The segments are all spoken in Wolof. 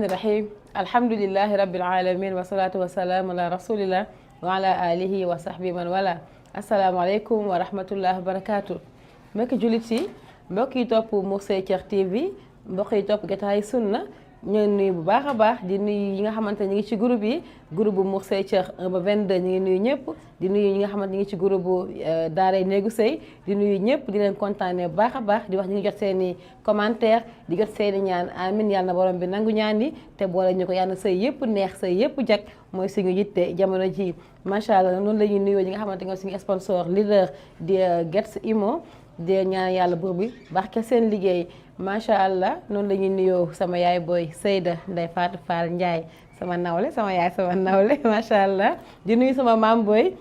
rahim alhamdulillahi rabbil alamin wa salatu wa salam ala rasulillah wa ala alihi wa sahbihi man wala assalamu alaykum wa rahmatullahi wa barakatuh mbokki jullit yi mbokk yi topp Mourchid TV mbokk yi topp Jotaay Sunna ñu nuyu bu baax a baax di nuyu yi nga xamante ñu ngi ci groupe yi groupe bu Mourchid 1 ba 22 ñu ngi nuyu ñëpp di nuyu ñi nga xamante ñu ngi ci groupe bu Daaray Néegu Sëy di nuyu ñëpp di leen kontaane bu baax a baax di wax ñu ngi jot seen i commentaire di jot seen i ñaan amin yàlla na borom bi nangu ñaan yi te boole ñu ko yàlla na sëy yëpp neex sëy yëpp jag mooy suñu yitte jamono ji macha allah noonu la ñuy nuyoo ñi nga xamante ñoo suñu sponsor leader di Gets Imo di ñaan yàlla buur bi barke seen liggéey macha allah noonu la ñuy nuyoo sama yaay booy Seyda Ndeye Fatou Fall Ndiaye sama nawle sama yaay sama nawle macha allah di nuyu sama maam booy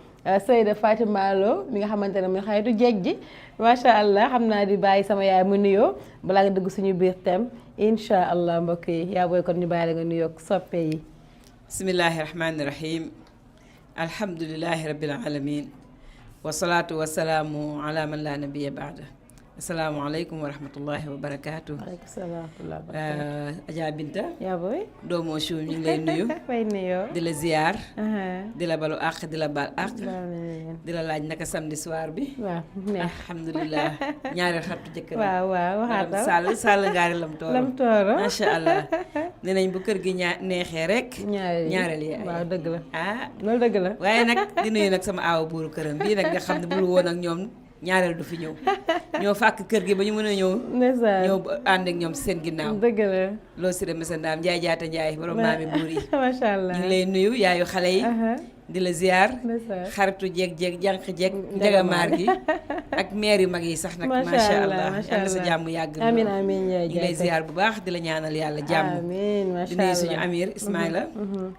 Seyda Fatima Lo mi nga xamante ne muy xaritu jeeg ji macha allah xam naa di bàyyi sama yaay mu nuyoo balaa nga dugg suñu biir thème incha allah mbokk yi yaa booy kon ñu bàyyi la nga nuyoo soppe yi. bismillahi rahmaani rahim alhamdulilahi rabbil alamin wasalaatu wasalaamu ala man laa nabiya baada asalaamaaleykum wa rahmatullahi wa barakaatu. waaleykum salaam wa rahmatulah. Adja Binta. yaa booy. doomoo Chou ñu ngi lay nuyu. fay nuyoo. di la ziar. di la balu àq di la baal àq. di la laaj naka samedi soir bi. waaw neex alhamdulilah ñaareel xaritu jëkkër. waaw waaw waxaatal Sall ngaari lam tooro. lam tooro macha allah. nee nañ bu kër gi neexee rek. ñaareel yi waaw dëgg la. loolu dëgg la. waaye nag di nuyu nag sama aawa buuru këram bii nag nga xam ne bul woon ak ñoom. ñaareel du fi ñëw ñoo fàkk kër gi ba ñu mën a ñëw ñëw ànd ak ñoom ci seen ginnaaw dëgg la loo si dem sa ndaam Njaay jaata Njaay borom maami buur yi macha allah ñu ngi lay nuyu yaayu xale yi di la ziar xaritu jeeg jànq jeeg njagamaar gi ak meer yu mag yi sax nag macha allah yàlla sa jàmm yàgg amiin amiin ñu ngi lay ziar bu baax di la ñaanal yàlla jàmm amiin macha di nuyu suñu Amir Ismaïla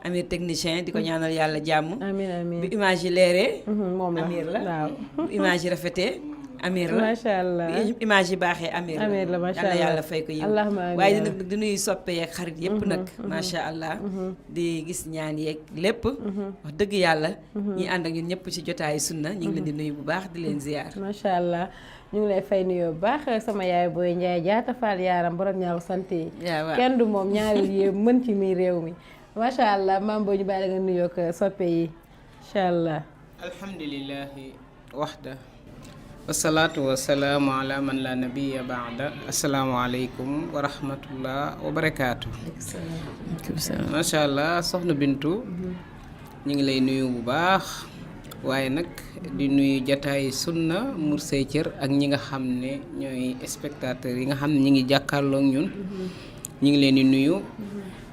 Amir technicien di ko ñaanal yàlla jàmm amiin amiin bu image yi leeree moom la Amir la waaw bu image yi rafetee Amir la macha allah image yi baaxee Amir la macha allah yàlla fay ko yiw waaye di nuyu soppe yeeg xarit yëpp nag macha allah di gis ñaan yeeg lépp wax dëgg yàlla ñi ànd ak ñun ñëpp ci Jotaayu Sunna ñu ngi leen di nuyu bu baax di leen ziar macha allah ñu ngi lay fay nuyoo bu baax sama yaay booy Njaay jaata Faal yaaram borom ñaaru sant yi kenn du moom ñaari yi mën ci mi réew mi macha allah maam boo ñu bàyyi la nga nuyoo ko soppe yi incha allah alhamdulillahi waxda wasalaatu wasalaamu ala man la nabiya baada asalaamaaleykum wa rahmatullah wa barakaatu. macha allah soxna Bintu ñu ngi lay nuyu bu baax waaye nag di nuyu Jotaayu Sunna Mourchid ak ñi nga xam ne ñooy spectateurs yi nga xam ne ñi ngi jàkkaarloog ñun ñu ngi leen di nuyu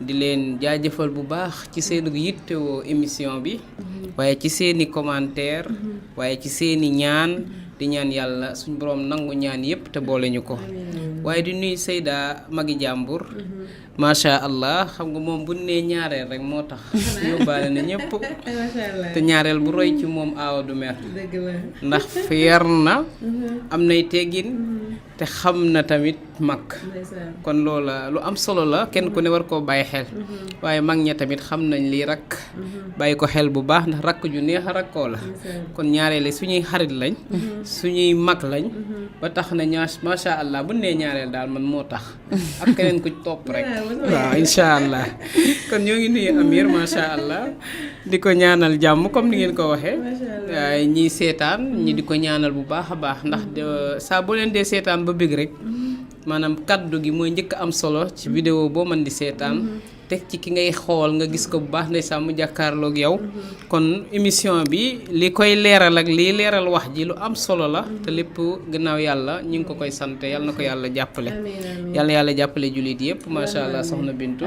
di leen jaajëfal bu baax ci seen yittewoo émission bi waaye ci seeni commentaire waaye ci seeni ñaan di ñaan yàlla suñu borom nangu ñaan yépp te boole ñu ko waaye di nuyu Seyda magi jàmbur macha allah xam nga moom bu nee ñaareel rek moo tax yóbbaale na ñëpp te ñaareel bu roy ci moom aawa du mer ndax fier na am nay teggin te xam na tamit mag kon loola lu am solo la kenn ku ne war koo bàyyi xel waaye mag ña tamit xam nañ lii rakk bàyyi ko xel bu baax ndax rakk ju neex a rakkoo la kon ñaareel suñuy xarit lañ suñuy mag lañ ba tax na macha allah bu nee ñaareel daal man moo tax ak keneen ku topp rek waaw incha allah kon ñoo ngi nuyu Amir macha allah di ko ñaanal jàmm comme ni ngeen ko waxee waaye ñiy seetaan ñi di ko ñaanal bu baax a baax ndax saa boo leen dee seetaan ba bëgg rek maanaam kaddu gi mooy njëkk am solo ci vidéo boo mën di seetaan teg ci ki ngay xool nga gis ko bu baax ndeysaan mu jàkkaarloog yow kon émission bi li koy leeral ak liy leeral wax ji lu am solo la te lépp gannaaw yàlla ñu ngi ko koy sante yàlla na ko yàlla jàppale yàlla yàlla jàppale jullit yëpp macha allah soxna Bintu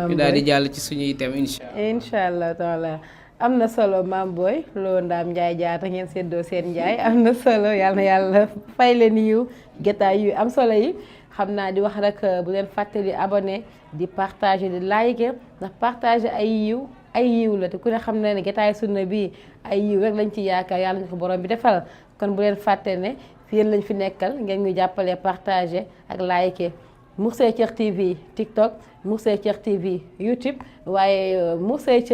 ñu daal di jàll ci suñuy tem incha allah taala am na solo maam booy loo ndaam Njaay jaata ngeen seddoo seen njaay am na solo yàlla na yàlla fay leen yiw jotaay yu am solo yi xam naa di wax rek bu leen fàttali abonné di partager di like ndax partager ay yiw la te ku ne xam na ne Jotaayu Sunna bi ay yiw rek lañ ci yaakaar yàlla ñu ko borom bi defal kon bu leen fàtte ne fi yéen lañ fi nekkal ngeen ñu jàppalee partager ak like Mourchid TV TikTok Mourchid TV YouTube waaye Mourchid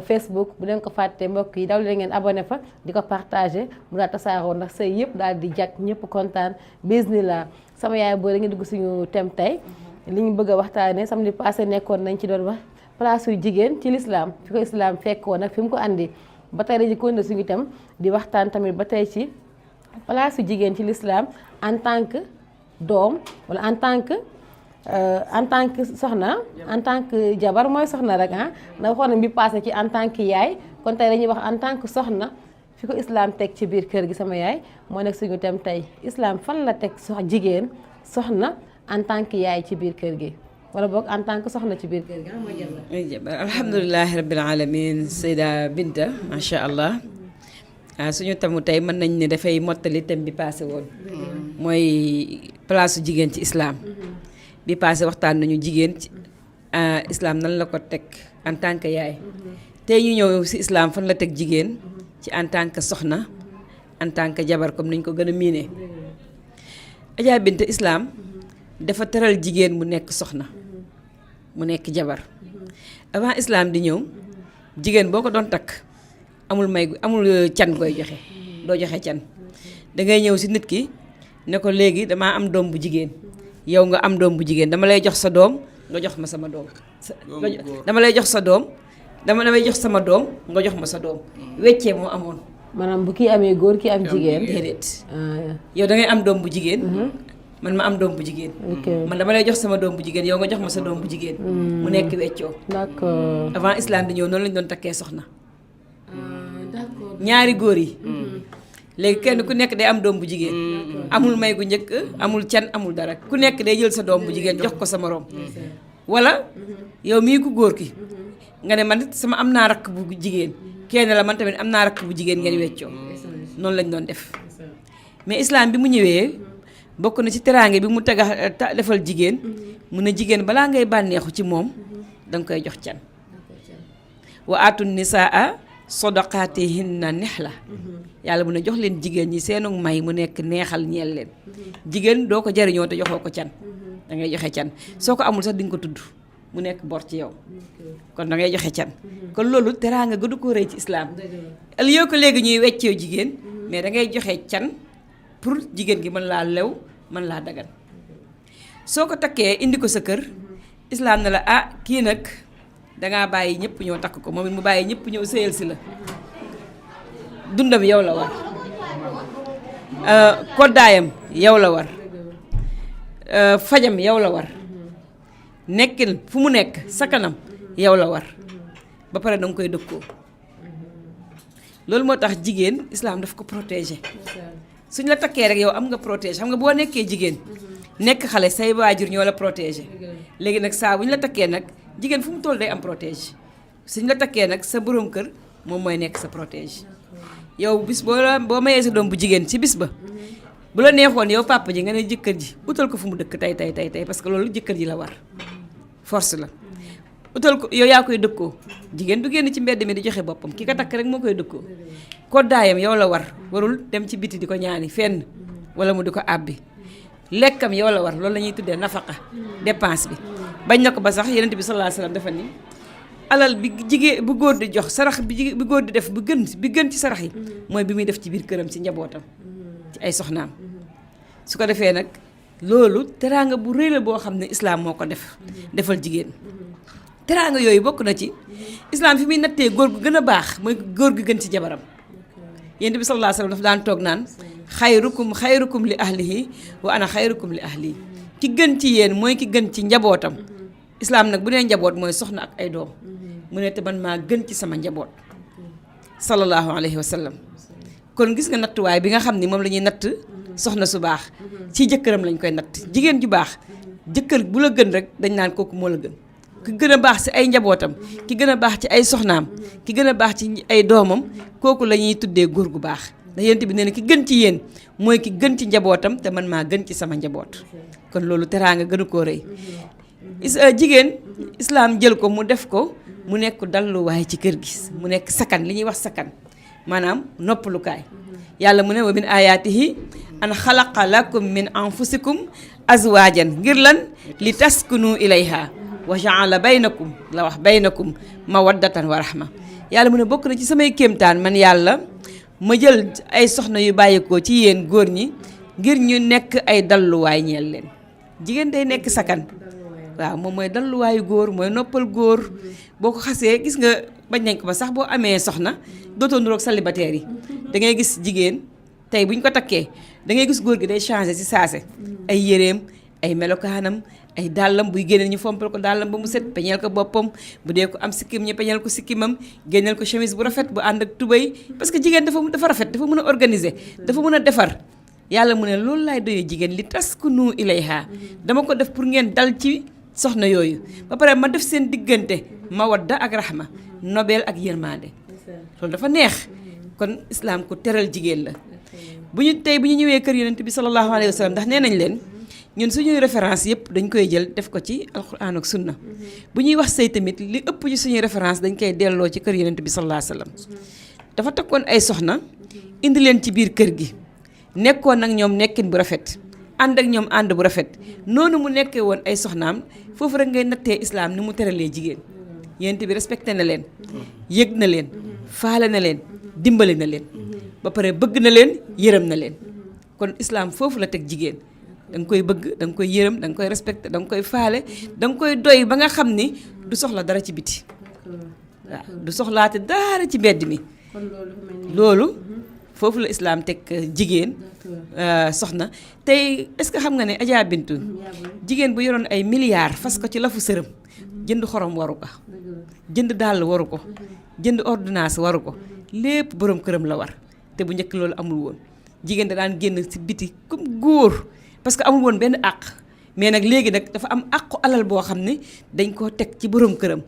Facebook bu leen ko fàtte mbokk yi daw leen ngeen abonné fa di ko partager mu daal tasaaroo ndax say yëpp daal di jag ñëpp kontaan bismillah sama yaay boo da ngeen dugg suñu thème tey li ñu bëgg a waxtaanee samedi passé nekkoon nañ ci doon wax place yu jigéen ci l'islam fi ko islam fekkoon nag fi mu ko andi ba tey dañu continuer suñu itam di waxtaan tamit ba tey ci place yu jigéen ci l'islam en tant que doom wala en tant que soxna en tant que jabar mooy soxna rek na waxoon na bi passé ci en tant que yaay kon tey dañuy wax en tant que soxna fi ko islam teg ci biir kër gi sama yaay moo nekk suñu tem tey islam fan la teg jigéen soxna en tant que yaay ci biir kër gi wala boog en tant que soxna ci biir kër gi mooy jabar alhamdulilahi rabbil alamin Seyda Binta macha allah suñu tamu tey mën nañ ne dafay mottali thème bi passé woon mooy place jigéen ci islam bi passé waxtaan nañu jigéen ci islam nan la ko teg en tant que yaay tey ñu ñëw si islam fan la teg jigéen ci en tant que soxna en tant que jabar comme niñ ko gën a miinee Adja Binta islam dafa teral jigéen mu nekk soxna mu nekk jabar avant islam di ñëw jigéen boo ko doon takk amul can koy joxe doo joxe can dangay ñëw si nit ki ne ko léegi damaa am doom bu jigéen yow nga am doom bu jigéen dama lay jox sa doom nga jox ma sama doom dama lay jox sa doom damay jox sama doom nga jox ma sa doom weccee moo amoon maanaam bu kii amee góor kii am jigéen déedéet yow da ngay am doom bu jigéen man ma am doom bu jigéen man dama lay jox sama doom bu jigéen yow nga jox ma sa doom bu jigéen mu nekk weccoo d'accord avant islam di ñëw noonu lañ doon takkee soxna ñaari góor yi léegi kenn ku nekk day am doom bu jigéen amul may gu njëkk amul can amul dara ku nekk day jël sa doom bu jigéen jox ko sa moroom wala yow mii ku góor ki nga ne man sama am naa rakk bu jigéen kenn la man tamit am naa rakk bu jigéen ngeen weccoo noonu lañ doon def mais islam bi mu ñëwee bokk na ci teraange bi mu defal jigéen mu ne jigéen balaa ngay bànneexu ci moom danga koy jox can wa aatu nisaa sadaqaatihinna nihla yàlla mu ne jox leen jigéen ñi seenu may mu nekk neexal ñeel leen jigéen doo ko jariñoo te joxoo ko can da ngay joxe can soo ko amul sax di nga ko tudd mu nekk bor ci yow kon da ngay joxe can kon loolu teraanga gëdu ko rëy ci islam al yoo ko léegi ñuy weccee jigéen mais da ngay joxe can pour jigéen gi mën laa lew mën laa dagan soo ko takkee indi ko sa kër islam ne la kii nag dangaa bàyyi ñëpp ñëw takk ko moom it mu bàyyi ñëpp ñëw sëyal si la dundam yow la war koddaayam yow la war fajam yow la war nekkin fu mu nekk sa kanam yow la war ba pare danga koy dëkkoo loolu moo tax jigéen islam daf ko protéger suñ la takkee rek yow am nga protéger xam nga boo nekkee jigéen nekk xale say waajur ñoo la protéger léegi nag saa bu ñu la takkee nag jigéen fu mu toll day am protège suñ la takkee nag sa borom kër moom mooy nekk sa protège yow bis boo mayee sa doom bu jigéen ci bis ba bu la neexoon yow papa ji nga ne jëkkër ji utal ko fu mu dëkk tey parce que loolu jëkkër ji la war force la utal ko yow yaa koy dëkkoo jigéen du génn ci mbedd mi di joxe boppam ki ko takk rek moo koy dëkkoo koddaayam yow la war warul dem ci biti di ko ñaani fenn wala mu di ko àbbi lekkam yow la war loolu la ñuy tuddee nafaqa dépense bi bañ na ko ba sax yonent bi sallallahu alayhi wasallam dafa ni alal bi jigéen bu góor di jox sarax bi góor di def bi gën ci sarax yi mooy bi muy def ci biir këram ci njabootam ci ay soxnaam su ko defee nag loolu teraanga bu rëy la boo xam ne islaam moo ko defal jigéen teraanga yooyu bokk na ci islaam fi muy nattee góor gu gën a baax mooy góor gu gën ci jabaram yonent bi sallallahu alayhi wasallam dafa daan toog naan xayrukum li ahlihi wa ana xayrukum li ahli ki gën ci yéen mooy ki gën ci njabootam islaam nag bu nee njaboot mooy soxna ak ay doom mu ne te man maa gën ci sama njaboot sallallahu alayhi wa sallam kon gis nga nattuwaay bi nga xam ni moom la ñuy natt soxna su baax ci jëkkëram lañ koy natt jigéen ju baax jëkkër bu la gën rek dañ naan kooku moo la gën ki gën a baax ci ay njabootam ki gën a baax ci ay soxnaam ki gën a baax ci ay doomam kooku la ñuy tuddee góor gu baax ndax yonent bi nee na ki gën ci yéen mooy ki gën ci njabootam te man maa gën ci sama njaboot kon loolu teraanga gënu koo rëy jigéen islaam jël ko mu def ko mu nekk dalluwaay ci kër gi mu nekk sakan li ñuy wax sakan maanaam noppalukaay yàlla mu ne wa min ayaatihi an xalaqa lakum min anfusikum azwaajan ngir lan li taskunu ilayha wa jaala baynakum la wax baynakum mawaddatan wa rahma yàlla mu ne bokk na ci samay kéemtaan man yàlla ma jël ay soxna yu bàyyikoo ci yéen góor ñi ngir ñu nekk ay dalluwaay ñeel leen jigéen day nekk sakan waaw moom mooy dalluwaayu góor mooy noppal góor boo ko xasee gis nga bañ nañ ko ba sax boo amee soxna dootoo nuroog célibataire yi da ngay gis jigéen tey bu ñu ko takkee da ngay gis góor gi day changé ci saase ay yéreem ay melokaanam ay dàllam buy génneel ñu fompal ko dàllam ba mu set peñeel ko boppam bu dee ko am sikkim ñu peñeel ko sikkimam génneel ko chemise bu rafet bu ànd ak tubéy parce que jigéen dafa rafet dafa mën a organiser dafa mën a defar yàlla mu ne loolu laay doyee jigéen li taskunu ilayha dama ko def pour ngeen dal ci soxna yooyu ba pare ma def seen diggante mawadda ak rahma nobel ak yërmande loolu dafa neex kon islam ku teral jigéen la bu ñu ñëwee kër yonent bi sallallahu alayhi wa sallam ndax nee nañ leen ñun suñuy référence yëpp dañ koy jël def ko ci alquran ak sunna bu ñuy wax sëy tamit li ëpp ci suñuy référence dañ koy delloo ci kër yonent bi sallallahu alayhi wa sallam dafa takkoon ay soxna indi leen ci biir kër gi nekkoon ak ñoom nekkin bu rafet ànd ak ñoom ànd bu rafet noonu mu nekkee woon ay soxnaam foofu rek ngay nattee islam ni mu teralee jigéen yonent bi respecté na leen yëg na leen faale na leen dimbali na leen ba pare bëgg na leen yërëm na leen kon islam foofu la teg jigéen da nga koy bëgg da nga koy yërëm da nga koy respecté da nga koy faale da nga koy doy ba nga xam ni du soxla dara ci biti waaw du soxlaate dara ci mbedd mi loolu foofu la islam teg jigéen soxna tey est-ce que xam nga ne Adja Bintu jigéen bu yoroon ay milliards fas ko ci lafu sërëm jënd xorom waru ko jënd dàll waru ko jënd ordonnance waru ko lépp borom këram la war te bu njëkk loolu amul woon jigéen da daan génn ci biti comme góor parce que amul woon benn àq mais nag léegi nag dafa am àqu alal boo xam ne dañ koo teg ci borom këram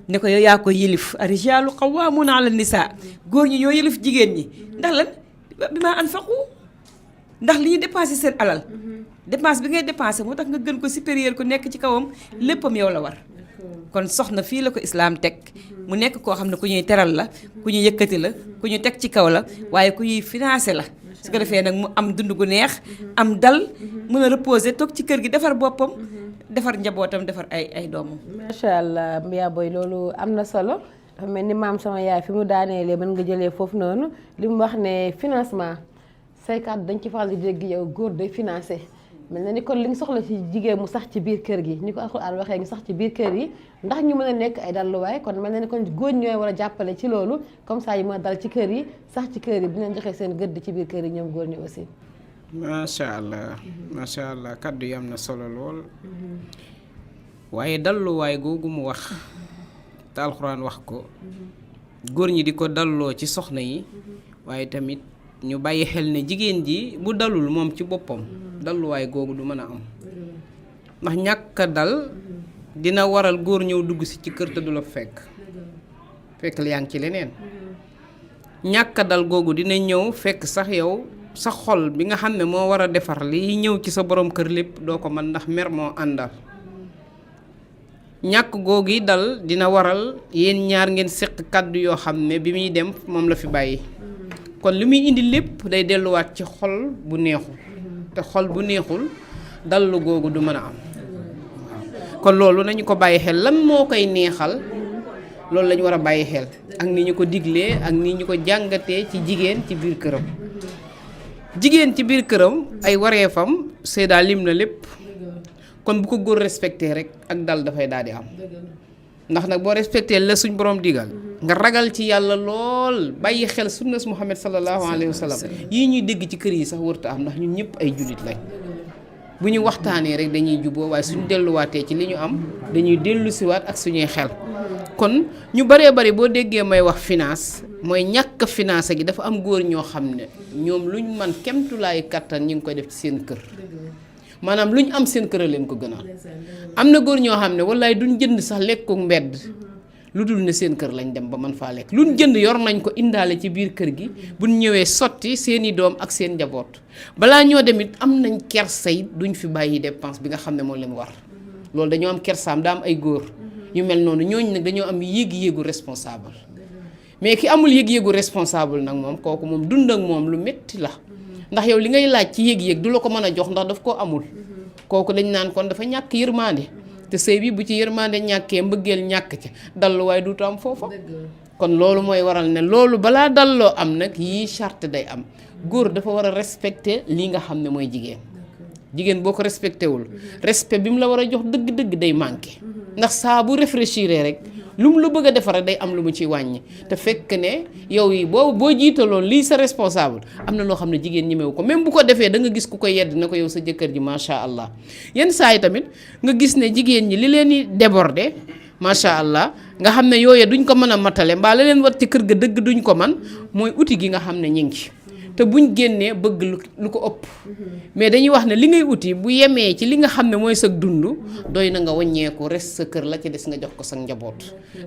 ne ko yow yaa ko yilif ar-rijaalu qawwaamuuna ala nisaa góor ñi ñoo yilif jigéen ñi ndax lan bi maa anfaqu ndax li ñu dépensé seen alal dépense bi ngay dépensé moo tax nga gën ko supérieur ku nekk ci kawam léppam yow la war kon soxna fii la ko islaam teg mu nekk koo xam ne ku ñuy teral la ku ñuy yëkkati la ku ñu teg ci kaw la waaye ku ñuy financé la su ko defee nag mu am dund gu neex am dal mën a reposer toog ci kër gi defar boppam defar njabootam defar ay doomam. macha allah yaa boy loolu am na solo dafa mel ni maam sama yaay fi mu daaneelee mën nga jëlee foofu noonu li mu wax ne financement saykat dañ ci faral di dégg yow góor day financé mel na ni kon li nga soxla ci jigéen mu sax ci biir kër gi ni ko alxuraan waxee ngi sax ci biir kër yi ndax ñu mën a nekk ay dalluwaay kon mel na ni kon góor ñooy war a jàppale ci loolu comme ça yi mën a dal ci kër yi sax ci kër yi bu leen joxee seen gëdd ci biir kër yi ñoom góor ñi aussi. macha allah kaddu yi am na solo lool waaye dalluwaay googu mu wax te alxuraan wax ko góor ñi di ko dalloo ci soxna yi waaye tamit ñu bàyyi xel ne jigéen ji bu dalul moom ci boppam dalluwaay googu du mën a am ndax ñàkk a dal dina waral góor ñëw dugg si ci kër te du la fekk la yaa ngi ci leneen ñàkk a dal googu dina ñëw fekk sax yow sa xol bi nga xam ne moo war a defar liy ñëw ci sa borom kër lépp doo ko mën ndax mer moo àndal ñàkk googu yi dal dina waral yéen ñaar ngeen séq kàddu yoo xam ne bi muy dem moom la fi bàyyi kon li muy indi lépp day delluwaat ci xol bu neexul te xol bu neexul dallu googu du mën a am kon loolu nañu ko bàyyi xel lan moo koy neexal loolu lañu war a bàyyi xel ak ni ñu ko diglee ak ni ñu ko jàngatee ci jigéen ci biir këram jigéen ci biir këram ay wareefam Seyda lim na lépp kon bu ko góor respecté rek ak dal dafay daal di am ndax nag boo respecté la suñ borom digal nga ragal ci yàlla lool bàyyi xel sunnas Muhammad sallallahu alayhi wa sallam yii ñuy dégg ci kër yi sax wërta am ndax ñun ñëpp ay jullit lañ bu ñu waxtaanee rek dañuy juboo waaye suñ delluwaatee ci li ñu am dañuy dellu siwaat ak suñuy xel kon ñu baree bari boo déggee may wax finance mooy ñàkk finance gi dafa am góor ñoo xam ne ñoom luñ man kemtulaay kattan ñu ngi koy def ci seen kër maanaam lu ñu am seen kër a leen ko gënal am na góor ñoo xam ne wallaay duñ jënd sax lekku mbedd lu dul ne seen kër lañ dem ba mën faa lekk luñ jënd yor nañ ko indaale ci biir kër gi buñ ñëwee sotti seeni doom ak seen njaboot balaa ñoo dem it am nañ kersay duñ fi bàyyi dépense bi nga xam ne moo leen war loolu dañoo am kersaam daa am ay góor ñu mel noonu ñooñu nag dañoo am yéeg-yéegu responsable mais ki amul yéeg-yéegu responsable nag moom kooku moom dund ak moom lu métti la ndax yow li ngay laaj ci yéeg-yéeg du la ko mën a jox ndax daf koo amul kooku dañ naan kon dafa ñàkk yërmande te sëy bi bu ci yërmande ñàkkee mbëggeel ñàkk ca dallu waaye duutu am foofa kon loolu mooy waral ne loolu balaa dalloo am nag yii charte day am góor dafa war a respecter lii nga xam ne mooy jigéen jigéen boo ko respecté wul respect bi mu la war a jox dëgg-dëgg day manqué ndax saa bu réfléchir rek lu mu la bëgg a defar day am lu mu ciy wàññi te fekk ne yow yi boo jiitaloon lii sa responsable am na loo xam ne jigéen ñemewu ko même bu ko defee da nga gis ku ko yedd na ko yow sa jëkkër ji macha allah yenn saa yi tamit nga gis ne jigéen ñi li leen di déborder macha allah nga xam ne yooye duñ ko mën a matale mbaa la leen war ci kër ga dëgg duñ ko man mooy outil gi nga xam ne ñu ngi ci te buñ génnee bëgg lu ko ëpp mais dañuy wax ne li ngay uti bu yemee ci li nga xam ne mooy sa dund doy na nga wàññeeku res sa kër la ci des nga jox ko sa njaboot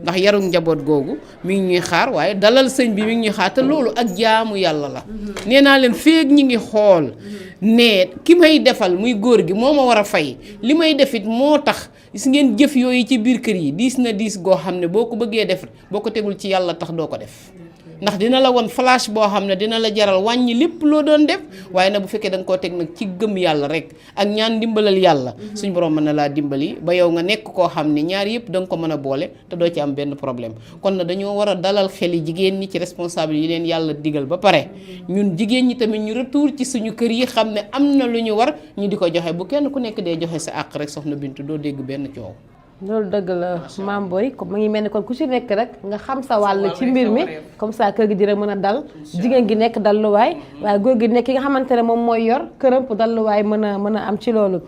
ndax yarug njaboot googu mi ngi ñuy xaar waaye dalal sëñ bi mi ngi ñuy xaar te loolu ak jaamu yàlla la nee naa leen feeg ñi ngi xool ne ki may defal muy góor gi moo ma war a fay li may defit moo tax gis ngeen jëf yooyu ci biir kër yi diis na diis goo xam ne boo ko bëggee def boo ko tegul ci yàlla tax doo ko def ndax dina la won flash boo xam ne dina la jaral wàññi lépp loo doon def waaye nag bu fekkee da nga koo teg nag ci gëm yàlla rek ak ñaan dimbalal yàlla suñ borom mën na laa dimbali ba yow nga nekk koo xam ne ñaar yëpp da nga ko mën a boole te doo ci am benn problème kon na dañoo war a dalal xeli jigéen ñi ci responsable yi leen yàlla digal ba pare ñun jigéen ñi tamit ñu retour ci suñu kër yi xam ne am na lu ñu war ñu di ko joxe bu kenn ku nekk dee joxe sa àq rek soxna Bintu doo dégg benn coow. loolu dëgg la maam booy comme mu ngi mel ni kon ku ci nekk rek nga xam sa wàll ci mbir mi comme ça kër gi dina mën a dal jigéen gi nekk dalluwaay waaye góor gi nekk ki nga xamante ne moom mooy yor këram pour dalluwaay mën a am ci loolu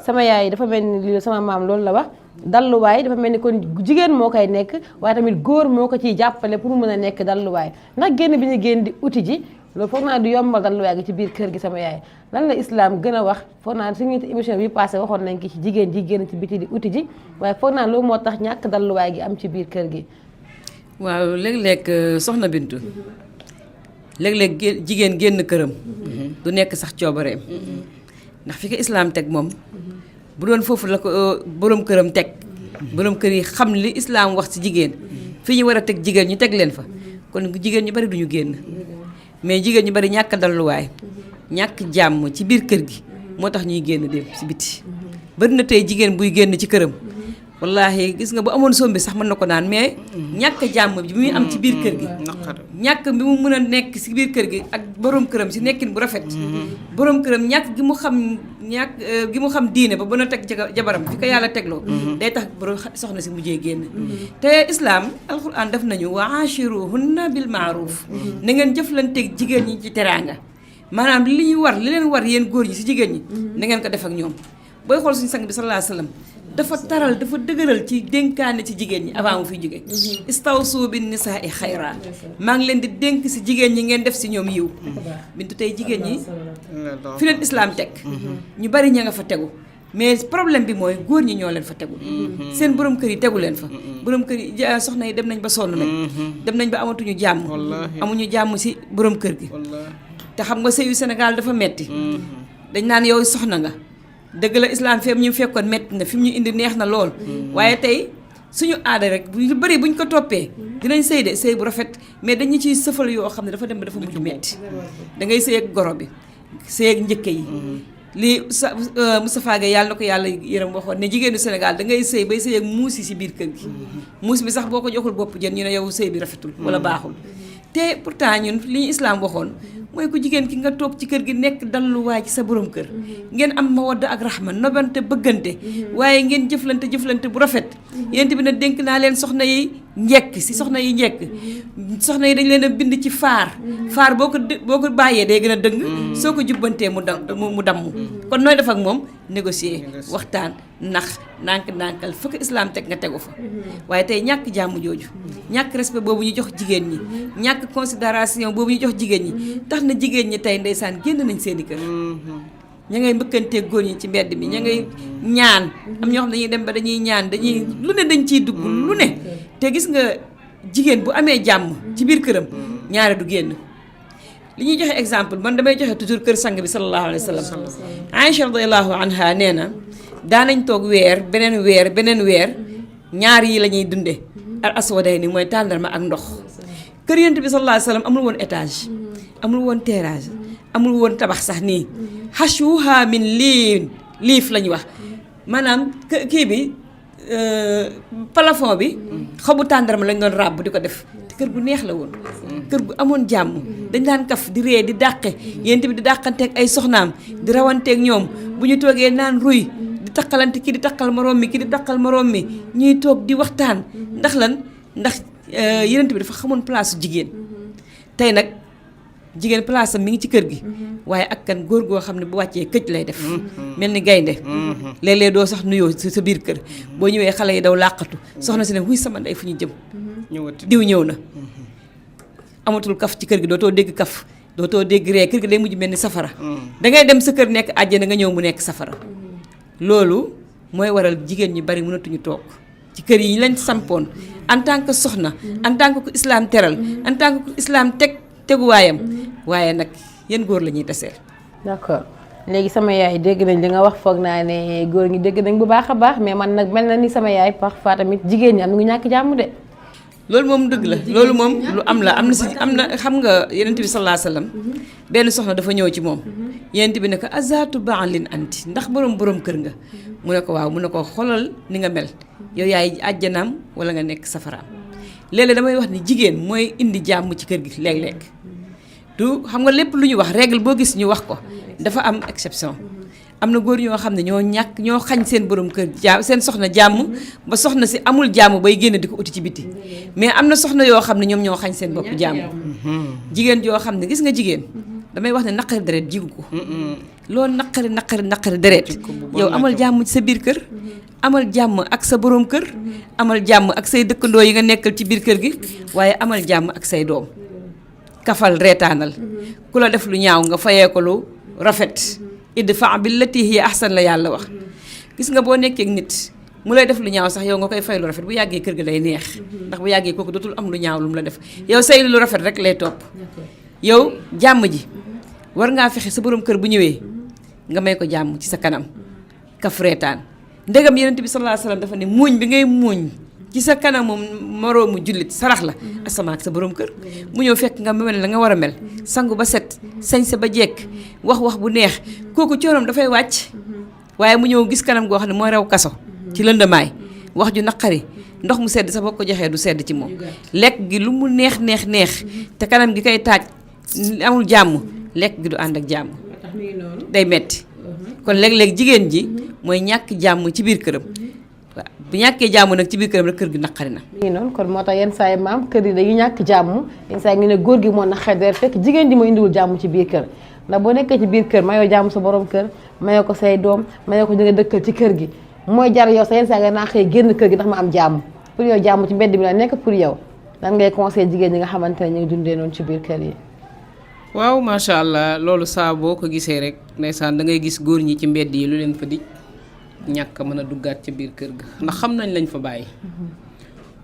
sama yaay dafa mel ni lii sama maam loolu la wax dalluwaay dafa mel ni kon jigéen moo koy nekk waaye tamit góor moo ko ciy jàppale pour mu mën a nekk dalluwaay ndax génn bi ñu génn di uti ji loolu foog naa du yombal dalluwaay gi ci biir kër gi sama yaay lan la islam gën a wax foog naa suñu émission bi passé waxoon nañ ki ci jigéen ji génn ci biti di uti ji waaye foog naa loolu moo tax ñàkk dalluwaay gi am ci biir kër gi. waaw léeg-léeg soxna Bintu léeg-léeg jigéen génn këram du nekk sax coobareem ndax fi ko islam teg moom bu doon foofu la ko borom këram teg borom kër yi xam li islam wax ci jigéen fi ñu war a teg jigéen ñu teg leen fa kon jigéen ñu bari duñu génn mais jigéen ñu bari ñàkk dalluwaay ñàkk jàmm ci biir kër gi moo tax ñuy génn dem ci biti bari na tey jigéen buy génn ci këram wallaahi gis nga bu amoon sombi sax mën na ko naan mais ñàkk jàmm bi muy am ci biir kër gi ñàkk bi mu mën a nekk ci biir kër gi ak borom këram ci nekkin bu rafet borom këram ñàkk gi mu xam diine ba mën a teg jabaram fi ko yàlla tegloo day tax borom soxna si mujjee génn te islaam alquran def nañu wa ashiruhunna bil maaruf na ngeen jëflanteeg jigéen ñi ci teraanga maanaam li leen war yéen góor ñi ci jigéen ñi na ngeen ko def ak ñoom booy xool suñu sang bi sallallahu alayhi wasallam dafa taral dafa dëgëral ci dénkaane ci jigéen ñi avant mu fiy jóge istawsu bin nisaa xayra maa ngi leen di dénk si jigéen ñi ngeen def si ñoom yiw Bintu tey jigéen ñi fi leen islam teg ñu bari ña nga fa tegu mais problème bi mooy góor ñi ñoo leen fa tegu seen borom kër yi tegu leen fa borom kër yi soxna yi dem nañ ba sonn nañ dem nañ ba amatuñu jàmm amuñu jàmm si borom kër gi te xam nga sëyu Sénégal dafa metti dañ naan yow soxna nga dëgg la islam fi ñu fekkoon metti na fi mu ñu indi neex na lool waaye tey suñu aada rek lu bëri buñ ko toppee dinañ sëy de sëy bu rafet mais dañu ciy sëfal yoo xam ne dafa dem ba dafa mujj metti da ngay sëy ak goro bi sëy ak njëkke yi lii Moustapha Gueye yàlla na ko yàlla yërëm waxoon ne jigéenu Sénégal da ngay sëy bay sëy ak muus yi si biir kër gi muus bi sax boo ko joxul bopp jën ñu ne yow sëy bi rafetul wala baaxul te pourtant ñun li ñu islam waxoon mooy ku jigéen ki nga toog ci kër gi nekk dalluwaay ci sa borom kër ngeen am mawadda ak rahma nobante bëggante waaye ngeen jëflante bu rafet yéen bi na dénk naa leen soxna yi njekk si soxna yi njekk soxna yi dañ leen a bind ci faar boo ko bàyyee day gën a dëng soo ko jubbantee mu damm kon nooy def ak moom négocier waxtaan nax nànkal fa ko islam teg nga tegu fa waaye tey ñàkk jàmm jooju ñàkk respect boobu ñu jox jigéen ñi ñàkk considération boobu ñu jox jigéen ñi tax na jigéen ñi tey ndeysaan génn nañ seeni kër ña ngay mbëkkanteeg góor ñi ci mbedd mi ña ngay ñaan am ñoo xam dañuy dem ba dañuy ñaan dañuy lu ne dañ ciy dugg lu ne te gis nga jigéen bu amee jàmm ci biir këram ñaare du génn li ñuy joxe exemple man damay joxe toujours kër sang bi sallallahu alayhi wa sallam Aïcha radiyallahu anha nee na daanañ toog beneen weer ñaar yi la ñuy dunde al aswaday ni mooy tàndarma ak ndox kër yonent bi sallallahu alayhi wa sallam amul woon étage amul woon terrasse amul woon tabax sax nii hashuha min liif la ñuy wax maanaam kii bi plafond bi xobu tàndarma lañ doon ràbb di ko def te kër gu neex la woon kër gu amoon jàmm dañ daan kaf di ree di dàqe yéen bi di dàqanteeg ay soxnaam di rawanteeg ñoom bu ñu toogee naan ruy di taqalante kii di taqal moroom mi kii di taqal moroom mi ñuy toog di waxtaan ndax lan ndax yonent bi dafa xamoon place jigéen tey nag jigéen place am mi ngi ci kër gi waaye ak kan góor goo xam ne bu wàccee këj lay def mel ni gaynde léeg-léeg doo sax nuyoo sa biir kër boo ñëwee xale yi daw làqatu soxna si ne wuy sama ndey fu ñu jëm diw ñëw na amatul kaf ci kër gi dootoo dégg kaf dootoo dégg ree kër gi day mujj mel ni safara dangay dem sa kër nekk àjjana nga ñëw mu nekk safara loolu mooy waral jigéen ñi bari mënatuñu toog ci kër yi ñu lañ sampoon en tant que soxna en tant que ku islam teral en tant que ku islam teguwaayam waaye nag yéen góor la ñuy taseel. d'accord léegi sama yaay dégg nañ li nga wax foog naa ne góor ñi dégg nañ bu baax a baax mais man nag mel na ni sama yaay parfois tamit jigéen ñi am na ñu ñàkk jàmm de. loolu moom dëgg la loolu moom lu am la am na xam nga yonent bi sallallahu alayhi wasallam benn soxna dafa ñëw ci moom yonent bi ne ko azatu ba'lin anti ndax borom kër nga mu ne ko waaw mu ne ko xoolal ni nga mel yow yaay àjjanaam wala nga nekk safaraam léeg-léeg damay wax ni jigéen mooy indi jàmm ci kër gi léeg-léeg du xam nga lépp lu ñu wax règle boo gis ñu wax ko dafa am exception am na góor ñoo xam ne ñoo xañ seen borom kër jàmm seen soxna jàmm ba soxna si amul jàmm bay génn di ko uti ci biti mais am na soxna yoo xam ne ñoom ñoo xañ seen bopp jàmm jigéen joo xam ne gis nga jigéen damay wax ne naqari deret jigu ko loolu naqari deret yow amal jàmm ci sa biir kër amal jàmm ak sa borom kër amal jàmm ak say dëkkandoo yi nga nekkal ci biir kër gi waaye amal jàmm ak say doom kafal reetaanal ku la def lu ñaaw nga fayee ko lu rafet idfa billati hiya ahsan la yàlla wax gis nga boo nekkee nit mu lay def lu ñaaw sax yow nga koy fay lu rafet bu yàggee kër gi day neex ndax bu yàggee kooku dootul am lu ñaaw lu mu la def yow say lu rafet rek lay topp yow jàmm ji war ngaa fexe sa borom kër bu ñëwee nga may ko jàmm ci sa kanam kaf reetaan ndegam yonent bi sallallahu alayhi wasallam dafa ne muuñ bi ngay muuñ ci sa kanamu moroomu jullit sarax la asama ak sa borom kër mu ñëw fekk nga mel la nga war a mel sangu ba set sañse ba jekk wax bu neex kooku coonoom dafay wàcc waaye mu ñëw gis kanam goo xam ne mooy raw kaso ci lëndamaay wax ju naqari ndox mu sedd sa boo ko joxee du sedd ci moom lekk gi lu mu neex te kanam gi koy taaj amul jàmm lekk gi du ànd ak jàmm day metti kon léeg-léeg jigéen ji mooy ñàkk jàmm ci biir këram waaw bu ñàkkee jàmm nag ci biir këram rek kër gi naqari na. mi ngi noonu kon moo tax yenn saa yi maam kër yi dañuy ñàkk jàmm yenn saa yi ngi ne góor gi moo naqari deret fekk jigéen ji moo indiwul jàmm ci biir kër ndax boo nekkee ci biir kër mayoo jàmm sa borom kër mayoo ko say doom mayoo ko ñu nga dëkkal ci kër gi mooy jar yow sa yenn saa nga naa xëy génn kër gi ndax ma am jàmm pour yow jàmm ci mbedd bi la nekk pour yow lan ngay conseil jigéen ñi nga xamante ne ñu ngi dundee noonu ci biir kër yi. waaw macha allah loolu saa boo ko gisee rek ndeysaan da ngay gis góor ñi ci mbedd yi lu leen fa dij ñàkk a mën a duggaat ca biir kër ga ndax xam nañ lañ fa bàyyi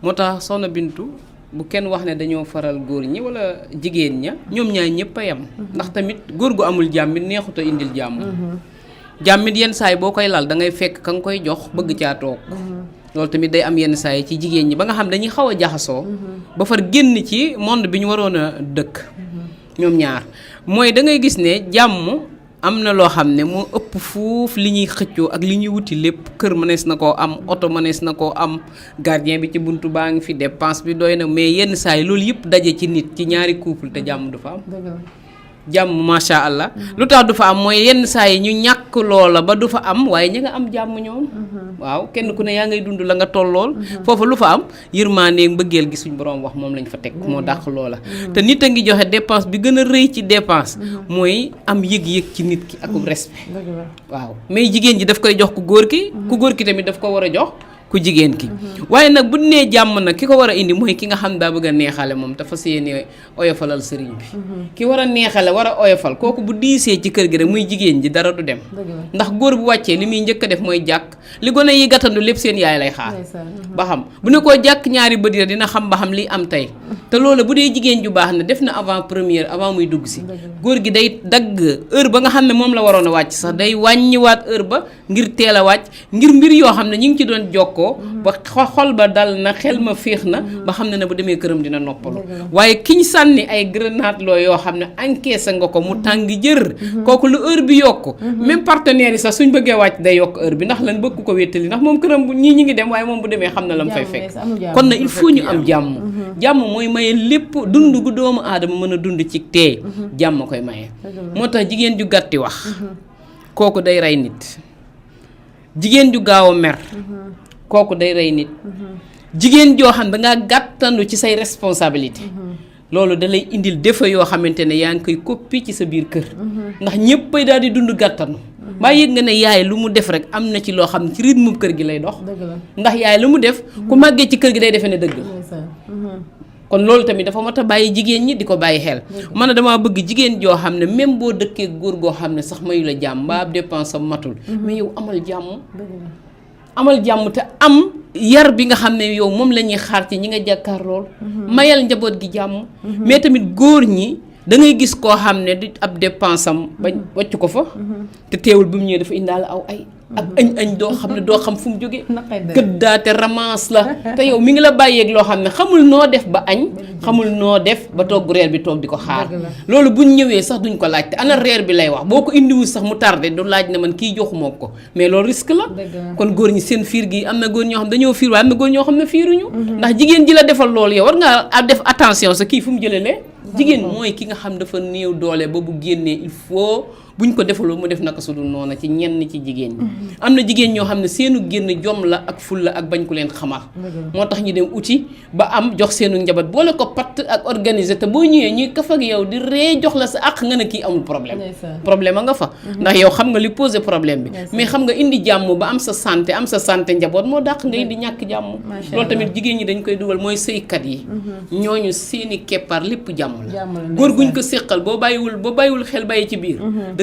moo tax soxna Bintu bu kenn wax ne dañoo faral góor ñi wala jigéen ña ñoom ñaar ñëpp a yem ndax tamit góor gu amul jàmmit neexut a indil jàmm jàmmit yenn saay boo koy lal da ngay fekk ka nga koy jox bëgg caa toog loolu tamit day am yenn saay ci jigéen ñi ba nga xam dañuy xaw a jaxasoo ba far génn ci monde bi ñu waroon a dëkk ñoom ñaar mooy da ngay gis ne jàmm am na loo xam ne moo ëpp fuuf li ñuy xëccoo ak li ñuy wuti lépp kër mënees na koo am oto mënees na koo am gardien bi ci buntu baa ngi fi dépense bi doy na mais yenn saa yi loolu yëpp daje ci nit ci ñaari couple te jàmm du fa am jàmm macha allah lu tax du fa am mooy yenn saa yi ñu ñàkk loola ba du fa am waaye ña nga am jàmm ñoom waaw kenn ku ne yaa ngay dund la nga tollool foofu lu fa am yërmande mbëggeel gi suñ borom wax moom lañ fa teg moo dàq loola te nit a ngi joxe dépense bi gën a rëy ci dépense mooy am yëg-yëg ci nit ki akub respect waaw mais jigéen ji daf koy jox ku góor ki tamit daf ko war a jox ku jigéen ki waaye nag bu nee jàmm nag ki ko war a indi mooy ki nga xam daa bëgg a neexale moom dafa yéene oyofalal sëriñ bi ki war a neexale war a oyofal kooku bu diisee ci kër gi rek muy jigéen ji dara du dem ndax góor bu wàccee li muy njëkk a def mooy jàkk li gone yi gàttandu lépp seen yaay lay xaar ba xam bu ne koo jàkk ñaari bët yi dina xam ba xam li am tey te loolu bu dee jigéen ju baax na def na avant première avant muy dugg si góor gi day dagg heure ba nga xam ne moom la waroon a wàcc sax day wàññiwaat heure ba ngir teel a wàcc ngir mbir yoo xam ne ñu ngi ci doon jokk ko ba xol ba dal na xel ma féex na ba xam ne bu demee këram dina noppalu waaye kiñ sànni ay grenade loo yoo xam ne encaissé nga ko mu tàng jër kooku lu heure bi yokk même partenaires yi sax suñ bëggee wàcc day yokk heure bi ndax lan bëgg ko wéttali ndax moom këram ñii ñi ngi dem waaye moom bu demee xam na la mu fay fekk kon na il faut ñu am jàmm jàmm mooy maye lépp dund gu doomu aadama mën a dund ci teey jàmm koy maye moo tax jigéen ju gàtti wax kooku day rey nit jigéen ju gaaw a mer kooku day rey nit jigéen joo xam da ngaa gàttandu ci say responsabilité loolu da lay indil défaut yoo xamante ne yaa ngi koy koppi ci sa biir kër ndax ñëppay daal di dund gàttandu mbaa yëg nga ne yaay lu mu def rek am na ci loo xam ne ci rythme kër gi lay dox ndax yaay lu mu def ku màggee ci kër gi day defee ne dëgg kon loolu tamit dafa mat a bàyyi jigéen ñi di ko bàyyi xel man na damaa bëgg jigéen joo xam ne même boo dëkkee góor goo xam ne sax mayu la jàmm mbaa ab dépense am matul mais yow amal jàmm te am yar bi nga xam ne yow moom la ñuy xaar ci ñi nga jàkkaar lool mayal njaboot gi jàmm mais tamit góor ñi da ngay gis koo xam ne di ab dépense am ba wàcc ko fa te teewul bi mu ñëwee dafa indaale aw ay ak añ doo xam ne doo xam fu mu jógee gëddaate ramasse la te yow mi ngi la bàyyeeg loo xam ne xamul noo def ba añ xamul noo def ba togg reer bi toog di ko xaar loolu buñ ñëwee sax duñ ko laaj te ana reer bi lay wax boo ko indiwul sax mu tardé du laaj ne man kii joxumoo ko mais loolu risque la kon góor ñi seen fiir gi am na góor ñoo xam dañoo fiir waaye am na góor ñoo xam ne fiiruñu ndax jigéen ji la defal loolu yow war nga def attention sa kii fu mu jëlee jigéen mooy ki nga xam dafa néew doole ba bu génnee il faut buñ ko defaloo mu def naka sudul noona ci ñenn ci jigéen ñi am na jigéen ñoo xam ne seenu génn jom la ak ful la ak bañ ku leen xamal moo tax ñu dem uti ba am jox seenu njaboot boole ko patt ak organiser te boo ñëwee ñuy kaf ak yow di ree jox la sa àq nga ne kii amul problème a nga fa ndax yow xam nga li posé problème bi mais xam nga indi jàmm ba am sa santé njaboot moo dàq nga indi ñàkk jàmm loolu tamit jigéen ñi dañ koy dugal mooy sëykat yi ñooñu seeni keppaar lépp jàmm la góor guñ ko séqal boo bàyyiwul xel bàyyi ci biir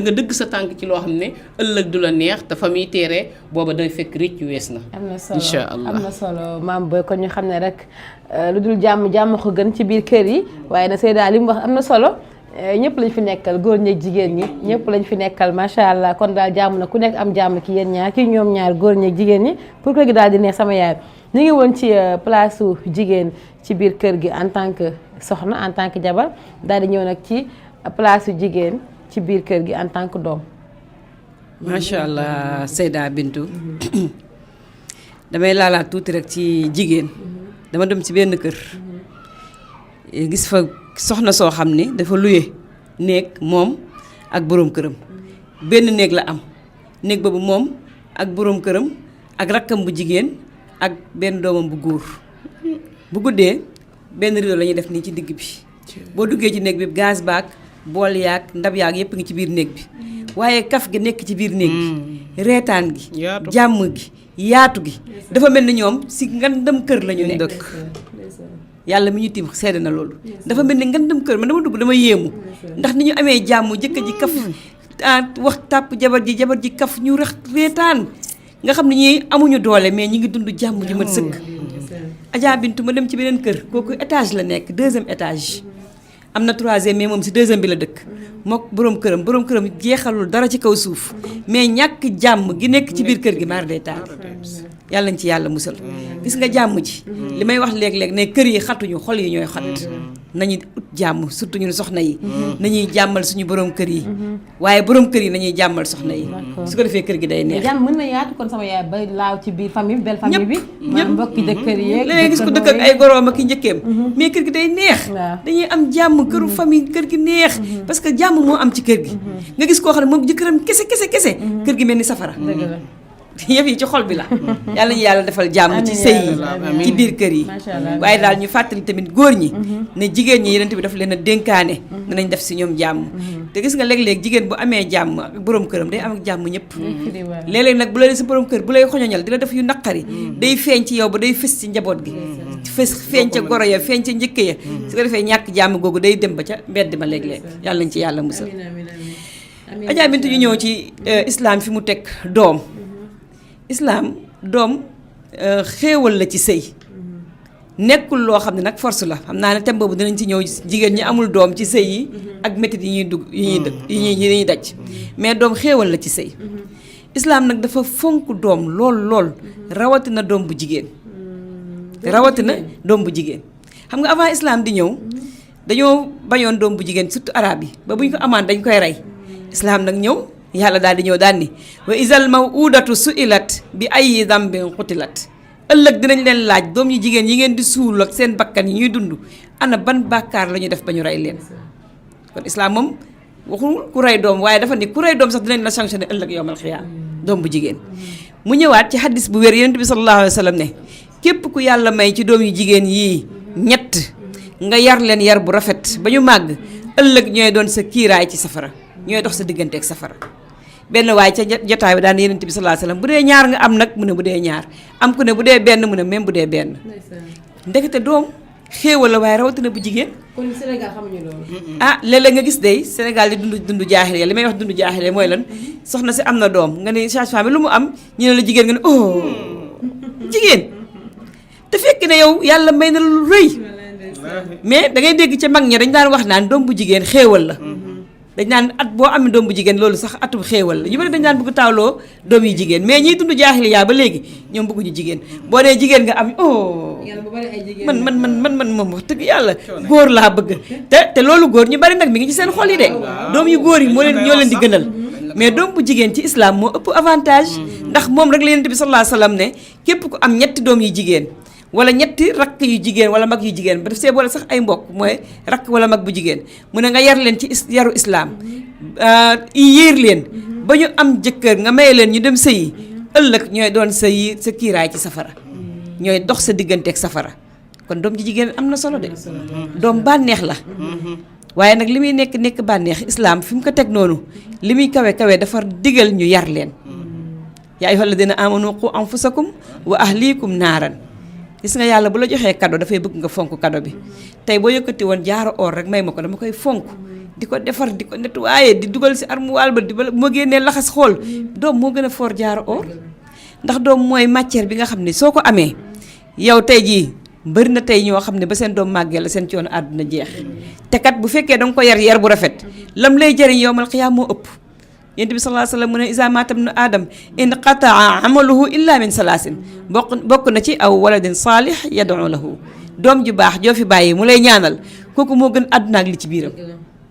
nga dëgg sa tànk ci loo xam ne ëllëg du la neex te fa muy teeree booba day fekk rëcc wees na. incha allah am na solo maam Boy kon ñu xam ne rek lu dul jàmm ko gën ci biir kër yi waaye na Seyda li mu wax am na solo ñëpp lañ fi nekkal góor ñeeg jigéen ñi ñëpp lañ fi nekkal macha allah kon daal jàmm na ku nekk am jàmm ki yéen ñaar ki ñoom ñaar góor ñeeg jigéen ñi pour kër gi daal di neex sama yaay ñu ngi woon ci place su jigéen ci biir kër gi en tant que soxna en tant que jabar daal di ñëw nag ci place su jigéen ci biir kër gi en tant que doom. macha allah Seyda Bintu damay laalaat tuuti rek ci jigéen dama dem ci benn kër gis fa soxna soo xam ni dafa luye néeg moom ak boroom këram benn néeg la am néeg boobu moom ak boroom këram ak rakkam bu jigéen ak benn doomam bu góor bu guddee benn rideau la ñuy def nii ci digg bi boo duggee ci néeg bi gaz baak bool yaag ndab yaag yépp ngi ci biir néeg bi waaye kaf gi nekk ci biir néeg bi reetaan gi jàmm gi yaatu gi dafa mel ni ñoom si ngandam kër la ñu nekk yàlla mi ñu tiim seede na loolu dafa mel ni ngandam kër man dama dugg dama yéemu ndax ni ñu amee jàmm jëkkër ji kaf wax tàpp jabar ji kaf ñu reetaan nga xam ne ñi amuñu doole mais ñi ngi dund jàmm ji mat sëkk Adja Bintu ma dem ci beneen kër kooku étage la nekk 2e étage am na 3e mais moom si 2e bi la dëkk mook boroom këram jeexalul dara ci kaw suuf mais ñàkk jàmm gi nekk ci biir kër gi maar day taal yàlla nañ ci yàlla musal gis nga jàmm ji li may wax léeg-léeg ne kër yi xatuñu xol yi ñooy xat nañu ut jàmm surtout ñun soxna yi nañuy jàmmal suñu boroom kër yi waaye boroom kër yi nañuy jàmmal soxna yi su ko defee kër gi day neex jàmm mën na yaatu kon sama yaay ba laaw ci biir famille belle famille bi ñëpp mbokki dëkkër yi léeg-léeg gis ko dëkk ak ay goroom ak i njëkkeem mais kër gi day neex dañuy am jàmm këru famille kër gi neex parce que jàmm moo am ci kër gi nga gis koo xam ne moom jëkkëram kese kër gi mel ni safara yëf yi ci xol bi la yàlla ñu yàlla defal jàmm ci sëy yi ci biir kër yi waaye daal ñu fàttali tamit góor ñi ne jigéen ñi yeneen bi daf leen a dénkaane danañ def si ñoom jàmm te gis nga léeg-léeg jigéen bu amee jàmm ak boroom këram day am ak jàmm ñëpp léeg-léeg nag bu la si boroom kër bu lay xoñoñal di la def yu naqari day feeñ ci yow ba day fës ci njaboot gi feeñ ca goro ya feeñ ca njëkk ya su ko defee ñàkk jàmm googu day dem ba ca mbedd ma léeg-léeg yàlla nañ ci yàlla musal Adja Bintu ñu ñëw ci islam fi mu teg doom islam doom xéewal la ci sëy nekkul loo xam ne nag force la xam naa ne thème boobu dinañ ci ñëw jigéen ñi amul doom ci sëy yi ak métit yi ñuy dugg yi ñuy daj mais doom xéewal la ci sëy islam nag dafa fonk doom lool rawatina doom bu jigéen xam nga avant islam di ñëw dañoo bañoon doom bu jigéen surtout arabe yi ba bu ñu ko amaan dañ koy rey islam nag ñëw yàlla daal di ñëw daal ni wa izal mawudatu su'ilat bi ayyi dambin qutilat ëllëg dinañ leen laaj doom yu jigéen yi ngeen di suul ak seen bakkan yi ñuy dund ana ban bàkkaar la ñu def ba ñu rey leen kon islam moom waxul ku rey doom waaye dafa ni ku rey doom sax dinañ la sanctionné ëllëg yowmal xiyaam doom bu jigéen mu ñëwaat ci hadis bu wér yonent bi sallallahu alayhi wa sallam ne képp ku yàlla may ci doom yu jigéen yii ñett nga yar leen yar bu rafet ba ñu màgg ëllëg ñooy doon sa kiiraay ci safara ñooy dox sa diggante ak safara benn waaye ca jotaay bi daan yonent bi sallallahu alayhi wa sallam bu dee ñaar nga am nag mu ne bu dee ñaar am ku ne bu dee benn mu ne même bu dee benn ndekete doom xéewal la waaye rawatina bu jigéen. kon Sénégal xamuñu loolu. léeg-léeg nga gis day Sénégal di dund jaaxile li may wax dund jaaxile mooy lan soxna si am na doom nga ne sage-femme bi lu mu am ñu ne la jigéen nga ne oh jigéen te fekk ne yow yàlla may na lu rëy mais da ngay dégg ca mag ñi dañ daan wax naan doom bu jigéen xéewal la. dañ naan at boo amee doom bu jigéen loolu sax atum xéewal la ñu bari dañ daan bëgg taawloo doom yi jigéen mais ñiy dund jaaxile yaa ba léegi ñoom bëgguñu jigéen boo dee jigéen nga am oh. man moom wax dëgg yàlla góor laa bëgg te loolu góor ñu bari nag mi ngi ci seen xol yi de doom yu góor yi ñoo leen di gënal mais doom bu jigéen ci islam moo ëpp avantage ndax moom rek la Yonent bi sallallahu alayhi wasallam ne képp ku am ñetti doom yu jigéen wala ñetti rakk yu jigéen wala mag yu jigéen ba def see boole sax ay mbokk mooy rakk wala mag bu jigéen mu ne nga yar leen ci yaru islam yéer leen ba ñu am jëkkër nga may leen ñu dem sëyi ëllëg ñooy doon sa kiiraay ci safara ñooy dox sa digganteeg safara kon doom ji jigéen am na solo de doom bànneex la waaye nag li muy nekk bànneex islam fi mu ko teg noonu li muy kawe dafa digal ñu yar leen yaa ayyuhal ladina amanu qu anfusakum wa ahlikum naaran gis nga yàlla bu la joxee cadeau dafay bëgg nga fonk cadeau bi tey boo yëkkati woon jaaro or rek may ma ko dama koy fonk di ko defar di ko nettoyer di dugal si armoire ba di ba ma génnee laxas xool doom moo gën a fort jaaro or ndax doom mooy matière bi nga xam ne soo ko amee yow tey jii bëri na tey ñoo xam ne ba seen doom màggee la seen coono àdduna jeex te kat bu fekkee danga ko yar bu rafet lam lay jëriñ yowmal xiyaam moo ëpp Yonent bi sallallahu alayhi wa sallam mu ne iza maata ibnu aadam inqataa amaluhu illa min salaasin bokk na ci aw waladin saalih yad'u lahu doom ju baax joo fi bàyyi mu lay ñaanal kooku moo gën àdduna ak li ci biiram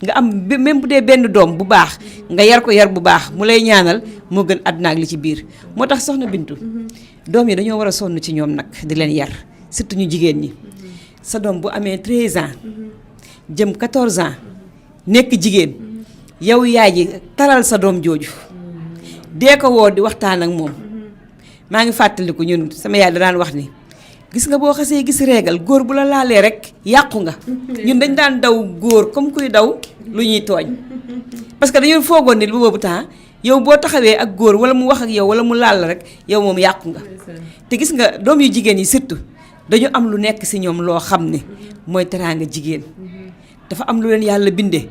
nga am même bu dee benn doom bu baax nga yar ko yar bu baax mu lay ñaanal moo gën àdduna ak li ci biir moo tax soxna Bintu doom yi dañoo war a sonn ci ñoom nag di leen yar surtout ñu jigéen ñi sa doom bu amee 13 ans jëm 14 ans nekk jigéen yow yaay ji taral sa doom jooju dee ko woo di waxtaan ak moom maa ngi fàttaliku ñun sama yaay da daan wax ni gis nga boo xasee gis réegal góor bu la laalee rek yàqu nga ñun dañ daan daw góor comme kuy daw lu ñuy tooñ parce que dañu foogoon ni bu boobu temps yow boo taxawee ak góor wala mu wax ak yow wala mu laal la rek yow moom yàqu nga te gis nga doom yu jigéen yi surtout dañu am lu nekk ci ñoom loo xam ne mooy teraanga jigéen dafa am lu leen yàlla bindee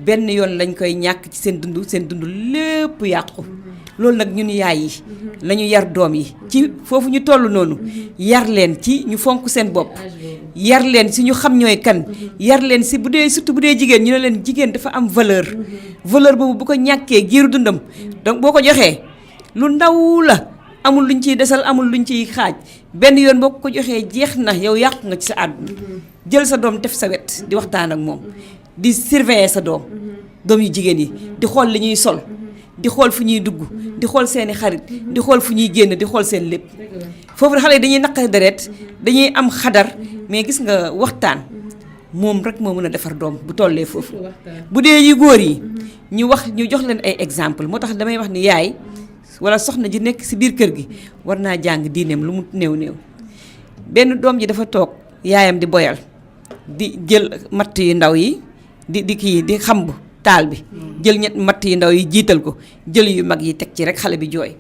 benn yoon lañ koy ñàkk ci seen dund lépp yàqu loolu nag ñun yaay yi lañu yar doom yi ci foofu ñu toll noonu yar leen ci ñu fonk seen bopp yar leen si ñu xam ñooy kan yar leen si bu dee surtout bu dee jigéen ñu ne leen jigéen dafa am valeur boobu bu ko ñàkkee giiru dundam donc boo ko joxee lu ndaw la amul luñ ciy desal amul luñ ciy xaaj benn yoon boo ko joxee jeex na yow yàqu nga ci sa àdduna jël sa doom def sa wet di waxtaan ak moom di surveiller sa doom yu jigéen yi di xool li ñuy sol di xool fu ñuy dugg di xool seeni xarit di xool fu ñuy génn di xool seen lépp foofu xale yi dañuy naqari deret dañuy am xadar mais gis nga waxtaan moom rek moo mën a defar doom bu tollee foofu bu dee yu góor yi ñu jox leen ay exemple moo tax damay wax ni yaay wala soxna ji nekk ci biir kër gi war naa jàng diineem lu mu néew benn doom ji dafa toog yaayam di boyal di jël matt yu ndaw yi di xamb taal bi jël ñett matt yu ndaw yi jiital ko jël yu mag yi teg ci rek xale bi jooy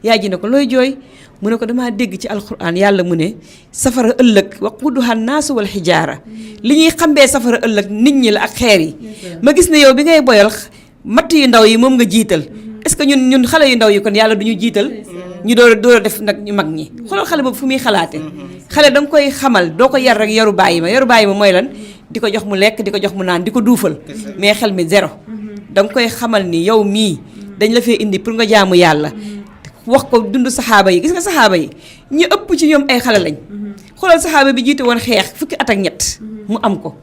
yaay ji ne ko looy jooy mu ne ko damaa dégg ci alxuraan yàlla mu ne safara ëllëg waquduha naasu wal xijaara li ñuy xambee safara ëllëg nit ñi la ak xeer yi ma gis ne yow bi ngay boyal matt yu ndaw yi moom nga jiital est-ce que ñun xale yu ndaw yi kon yàlla du ñu jiital ñu door a def nag ñu mag ñi xoolal xale boobu fu muy xalaate xale da nga koy xamal doo ko yar rek yaru bàyyi ma mooy lan di ko jox mu lekk di ko jox mu naan di ko duufal mais xel mi zéro da nga koy xamal ni yow mii dañ la fee indi pour nga jaamu yàlla wax ko dund saxaaba yi gis nga saxaaba yi ñu ëpp ci ñoom ay xale lañ xoolal saxaaba bi jiite woon xeex fukki at ak ñett mu am ko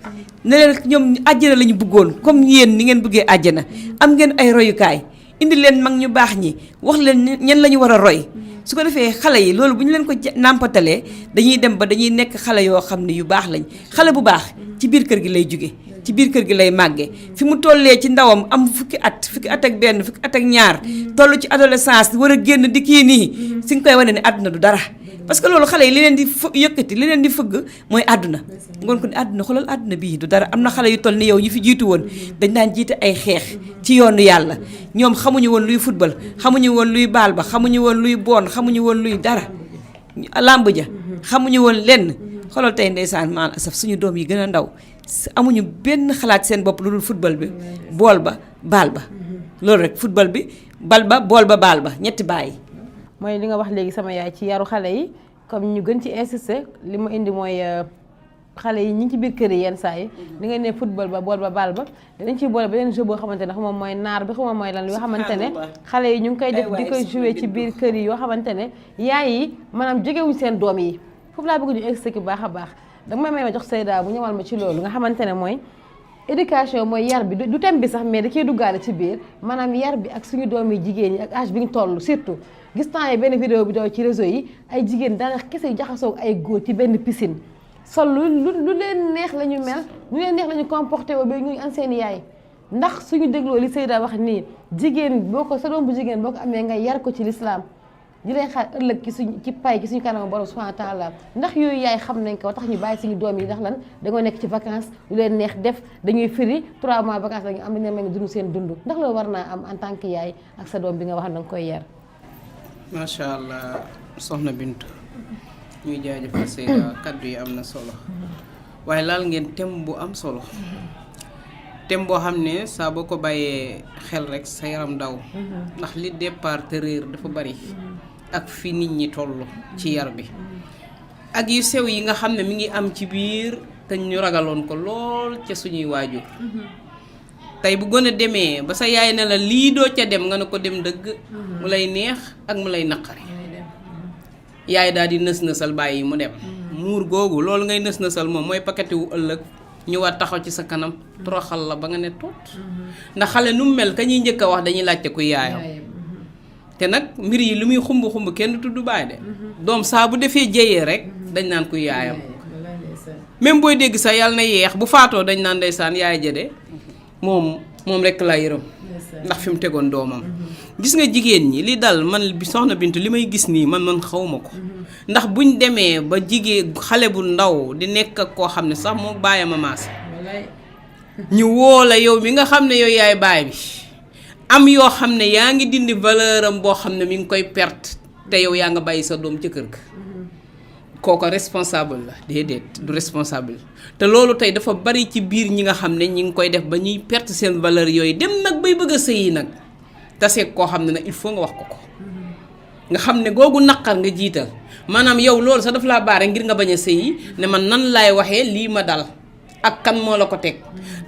ne leen ñoom àjjana la ñu bëggoon comme yéen ni ngeen bëggee àjjana am ngeen ay royukaay indi leen mag ñu baax ñi wax leen ñan la ñu war a roy su ko defee xale yi loolu bu ñu leen ko nàmpatalee dañuy dem ba dañuy nekk xale yoo xam ne yu baax lañ xale bu baax ci biir kër gi lay jóge ci biir kër gi lay màggee fi mu tollee ci ndawam am fukki at ak benn fukki at ak ñaar toll ci adolescence war a génn di kii nii si nga koy wane ne àdduna du dara parce que loolu xale yi li leen di yëkkati li leen di fëgg mooy àdduna ngoon ko ne àdduna xoolal àdduna bii du dara am na xale yu toll ni yow ñu fi jiitu woon dañ daan jiite ay xeex ci yoonu yàlla ñoom xamuñu woon luy football xamuñu woon luy baal ba xamuñu woon luy boon xamuñu woon luy dara làmb ja xamuñu woon lenn xoolal tey ndeysaan maan asaf suñu doom yi gën a ndaw amuñu benn xalaat seen bopp lu dul football bi bool ba baal ba loolu rek football bi bal ba bool ba baal ba ñetti bàyyi mooy li nga wax léegi sama yaay ci yaru xale yi comme ñu gën ci insister li ma indi mooy xale yi ñi ngi ci biir kër yi yenn saa yi li nga ne football ba bool ba baal ba danañ ciy boole beneen jeu boo xamante ne xamuma mooy naar bi xamuma mooy lan yoo xamante ne xale yi ñu ngi koy def di koy jouer ci biir kër yi yoo xamante ne yaay yi maanaam jegewuñ seen doom yi foofu laa bëgg ñu insister bu baax a baax danga may ma jox Seyda bu ñëwal ma ci loolu nga xamante ne mooy éducation mooy yar bi du thème bi sax mais da ciy duggaale ci biir maanaam yar bi ak suñu doom yi jigéen ñi ak âge bi ñu toll surtout gis naa ne benn vidéo bi daw ci réseau yi ay jigéen daanaka kese yu jaxasoo ay góor ci benn piscine sol lu leen neex la ñu mel lu leen neex la ñu comporté woo ba ñu an seen yaay ndax suñu dégloo li Seyda wax nii jigéen boo ko sa doom bu jigéen boo ko amee nga yar ko ci lislaam di leen xaar ëllëg ci pay ci suñu kanam borom subhanahu wa taala ndax yooyu yaay xam nañ ko tax ñu bàyyi suñu doom yi ndax lan dañoo nekk ci vacances lu leen neex def dañuy firi 3 mois vacances lañu am dañu mel ni dund seen dund ndax loolu war naa am en tant que yaay ak sa doom bi nga wax na nga koy yar. macha allah soxna Bintu ñuy jaajëfal Seyda kaddu yi am na solo waaye laal ngeen thème bu am solo thème boo xam ne saa boo ko bàyyee xel rek sa yaram daw ndax li départ te réer dafa bari ak fi nit ñi toll ci yar bi ak yu sew yi nga xam ne mi ngi am ci biir te ñu ragaloon ko lool ca suñuy waajur tey bu gën a demee ba sa yaay ne la lii doo ca dem nga ne ko dem dëgg mu lay neex ak mu lay naqari yaay daal di nës-nësal bàyyi mu dem muur googu loolu ngay nës-nësal moom mooy paquet wu ëllëg ñu war taxaw ci sa kanam toroxal la ba nga ne toot ndax xale nu mu mel ka ñuy njëkk a wax dañuy laajte kuy yaayam te nag mbir yi lu muy xumb kenn du tudd baay de doom saa bu defee jéyee rek dañ naan kuy yaayam même booy dégg sax yàlla na yeex bu faatoo dañ naan ndeysaan yaay jëde moom rekk laa yërëm ndax fi mu tegoon doomam gis nga jigéen ñi li dal man bi soxna Bintu li may gis nii man xawma ko ndax buñ demee ba jigéen xale bu ndaw di nekk ak koo xam ne sax moo bàyyam a maas ñu woo la yow mi nga xam ne yow yaay baay bi am yoo xam ne yaa ngi dindi valeur am boo xam ne mi ngi koy perte te yow yaa nga bàyyi sa doom ca kër ga kooko responsable la déedéet du responsable te loolu tey dafa bari ci biir ñi nga xam ne ñi ngi koy def ba ñuy perte seen valeur yooyu dem nag bay bëgg a sëyi nag taseeg koo xam ne nag il faut nga wax ko nga xam ne googu naqar nga jiital maanaam yow loolu sax daf laa baare ngir nga bañ a sëyi ne man nan laay waxee lii ma dal ak kan moo la ko teg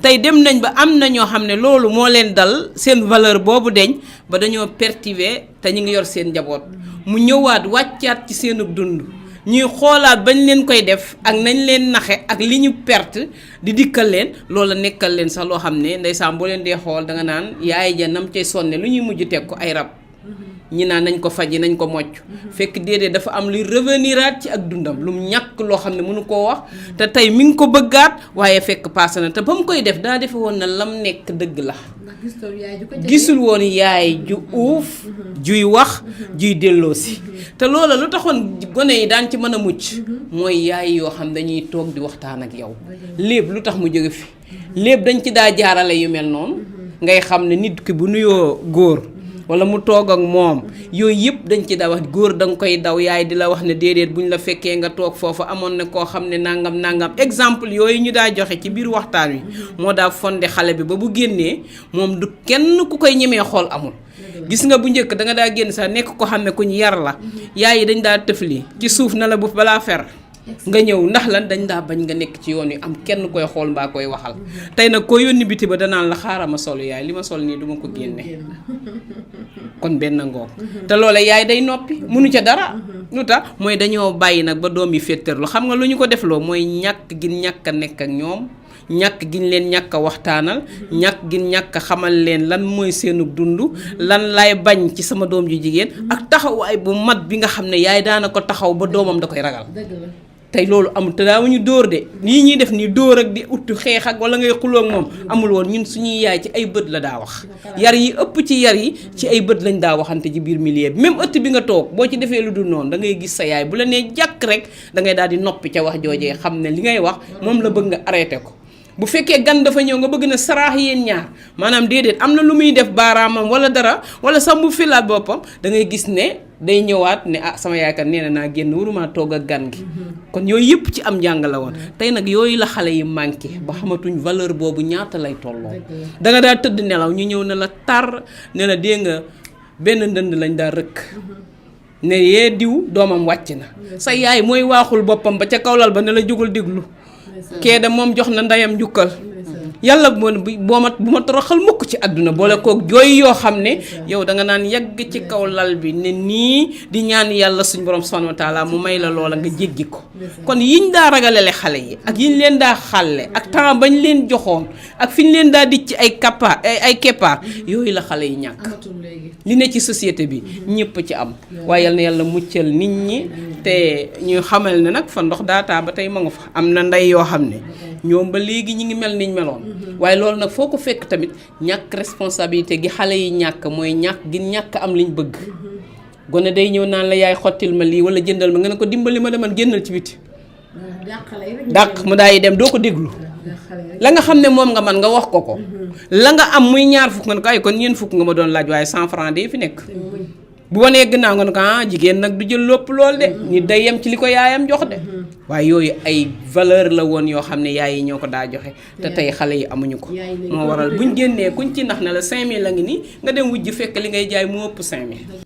tey dem nañ ba am na ñoo xam ne loolu moo leen dal seen valeur boobu deñ ba dañoo pertiver te ñu ngi yor seen njaboot mu ñëwaat wàccaat ci seenu dund ñuy xoolaat bañ leen koy def ak nañ leen naxe ak li ñu perte di dikkal leen loola nekkal leen sax loo xam ne ndeysaan boo leen dee xool danga naan yaay ja nam cay sonne lu ñuy mujj teg ko ay rab ñi naan nañ ko faji nañ ko mocc fekk déedéet dafa am luy reveniraat ci ak dundam lu mu ñàkk loo xam ne mënu koo wax te tey mi ngi ko bëggaat waaye fekk paase na te ba mu koy def daa defe woon na lam nekk dëgg la gisul woon yaay ju uuf juy wax juy delloosi te loola lu taxoon gone yi daan ci mën a mucc mooy yaay yoo xam dañuy toog di waxtaan ak yow lépp lu tax mu jóge fi lépp dañ ci daa jaarale yu mel noonu ngay xam ne nit ki bu nuyoo góor wala mu toog ak moom yooyu yëpp dañ ci daa wax góor danga koy daw yaay di la wax ne déedéet buñ la fekkee nga toog foofu amoon na koo xam ne nangam exemple yooyu ñu daa joxe ci biir waxtaan wi moo daa fonde xale bi ba bu génnee moom du kenn ku koy ñemee xool amul gis nga bu njëkk da nga daa génn sax nekk ko xam ne ku ñu yar la yaay yi dañ daa tëfli ci suuf na la bu balaa fer nga ñëw ndax lan dañ daa bañ nga nekk ci yoon wi am kenn koy xool mbaa koy waxal tey nag koo yónni biti ba danaan la xaaral ma sol yaay li ma sol nii duma ko génne kon benn ngoog te loola yaay day noppi munu ca dara lu tax mooy dañoo bàyyi nag ba doom yi féetarlu xam nga lu ñu ko defloo mooy ñàkk gi ñàkk a nekk ak ñoom ñàkk gi ñu leen ñàkk a waxtaanal ñàkk gi ñàkk a xamal leen lan mooy seenu dund lan lay bañ ci sama doom ju jigéen ak taxawaay bu mat bi nga xam ne yaay daana ko taxaw ba doomam da koy ragal tey loolu amul te daawuñu dóor de nii ñuy def nii dóor ak di ut xeex ak wala ngay xuloo ak moom amul woon ñun suñuy yaay ci ay bët la daa wax yar yi ëpp ci yar yi ci ay bët lañ daa waxante ci biir milieu bi même ëtt bi nga toog boo ci defee lu dul noonu da ngay gis sa yaay bu la nee jàkk rek da ngay daal di noppi ca wax joojee xam ne li ngay wax moom la bëgg nga arrêté ko bu fekkee gan dafa ñëw nga bëgg na saraax yéen ñaar maanaam déedéet am na lu muy def baaraamam wala dara wala sax mu filaat boppam da ngay gis ne day ñëwaat ne ah sama yaay kat nee na naa génn waruma toog ak gan gi kon yooyu yëpp ci am njàng la woon tey nag yooyu la xale yi manqué ba xamatuñ valeur boobu ñaata lay tolloo da nga daa tëdd nelaw ñu ñëw ne la tar ne la dégg nga benn ndënd lañ daa rëkk ne yee diw doomam wàcc na sa yaay mooy waaxul boppam ba ca kawlal ba ne la jógul déglu kee de moom jox na ndeyam njukkal yàlla bu ma toroxal mukk ci àdduna boole kook jooy yoo xam ne yow da nga naan yàgg ci kaw lal bi ne nii di ñaan yàlla suñ borom subhanahu wa taala mu may la loola nga jéggi ko kon yiñ daa ragalele xale yi ak yiñ leen daa xàlle ak temps bañ leen joxoon ak fi ñu leen daa dicc ay keppaar yooyu la xale yi ñàkk li ne ci société bi ñëpp ci am waaye yal na yàlla muccal nit ñi te ñu xamal ne nag fa ndox daataa ba tey ma nga fa am na ndey yoo xam ne ñoom ba léegi ñi ngi mel niñ meloon waaye loolu nag foo ko fekk tamit ñàkk responsabilité gi xale yi ñàkk mooy ñàkk am liñ bëgg gone day ñëw naan la yaay xottil ma lii wala jëndal ma nga ne ko dimbali ma demal génnal ci biti dàq mu daay dem doo ko déglu la nga xam ne moom nga man nga wax ko la nga am muy ñaar fukk nga ne ko ay kon ñeent fukk nga ma doon laaj waaye 100 francs de fi nekk bu wanee gannaaw nga ne ko jigéen nag du jël lépp lool de nit day yem ci li ko yaayam jox de waaye yooyu ay valeur la woon yoo xam ne yaay yi ñoo ko daa joxe te tey xale yi amuñu ko moo waral buñ génnee kuñ ci ndax ne la 5000 la ngi nii nga dem wujj fekk li ngay jaay mu ëpp 5000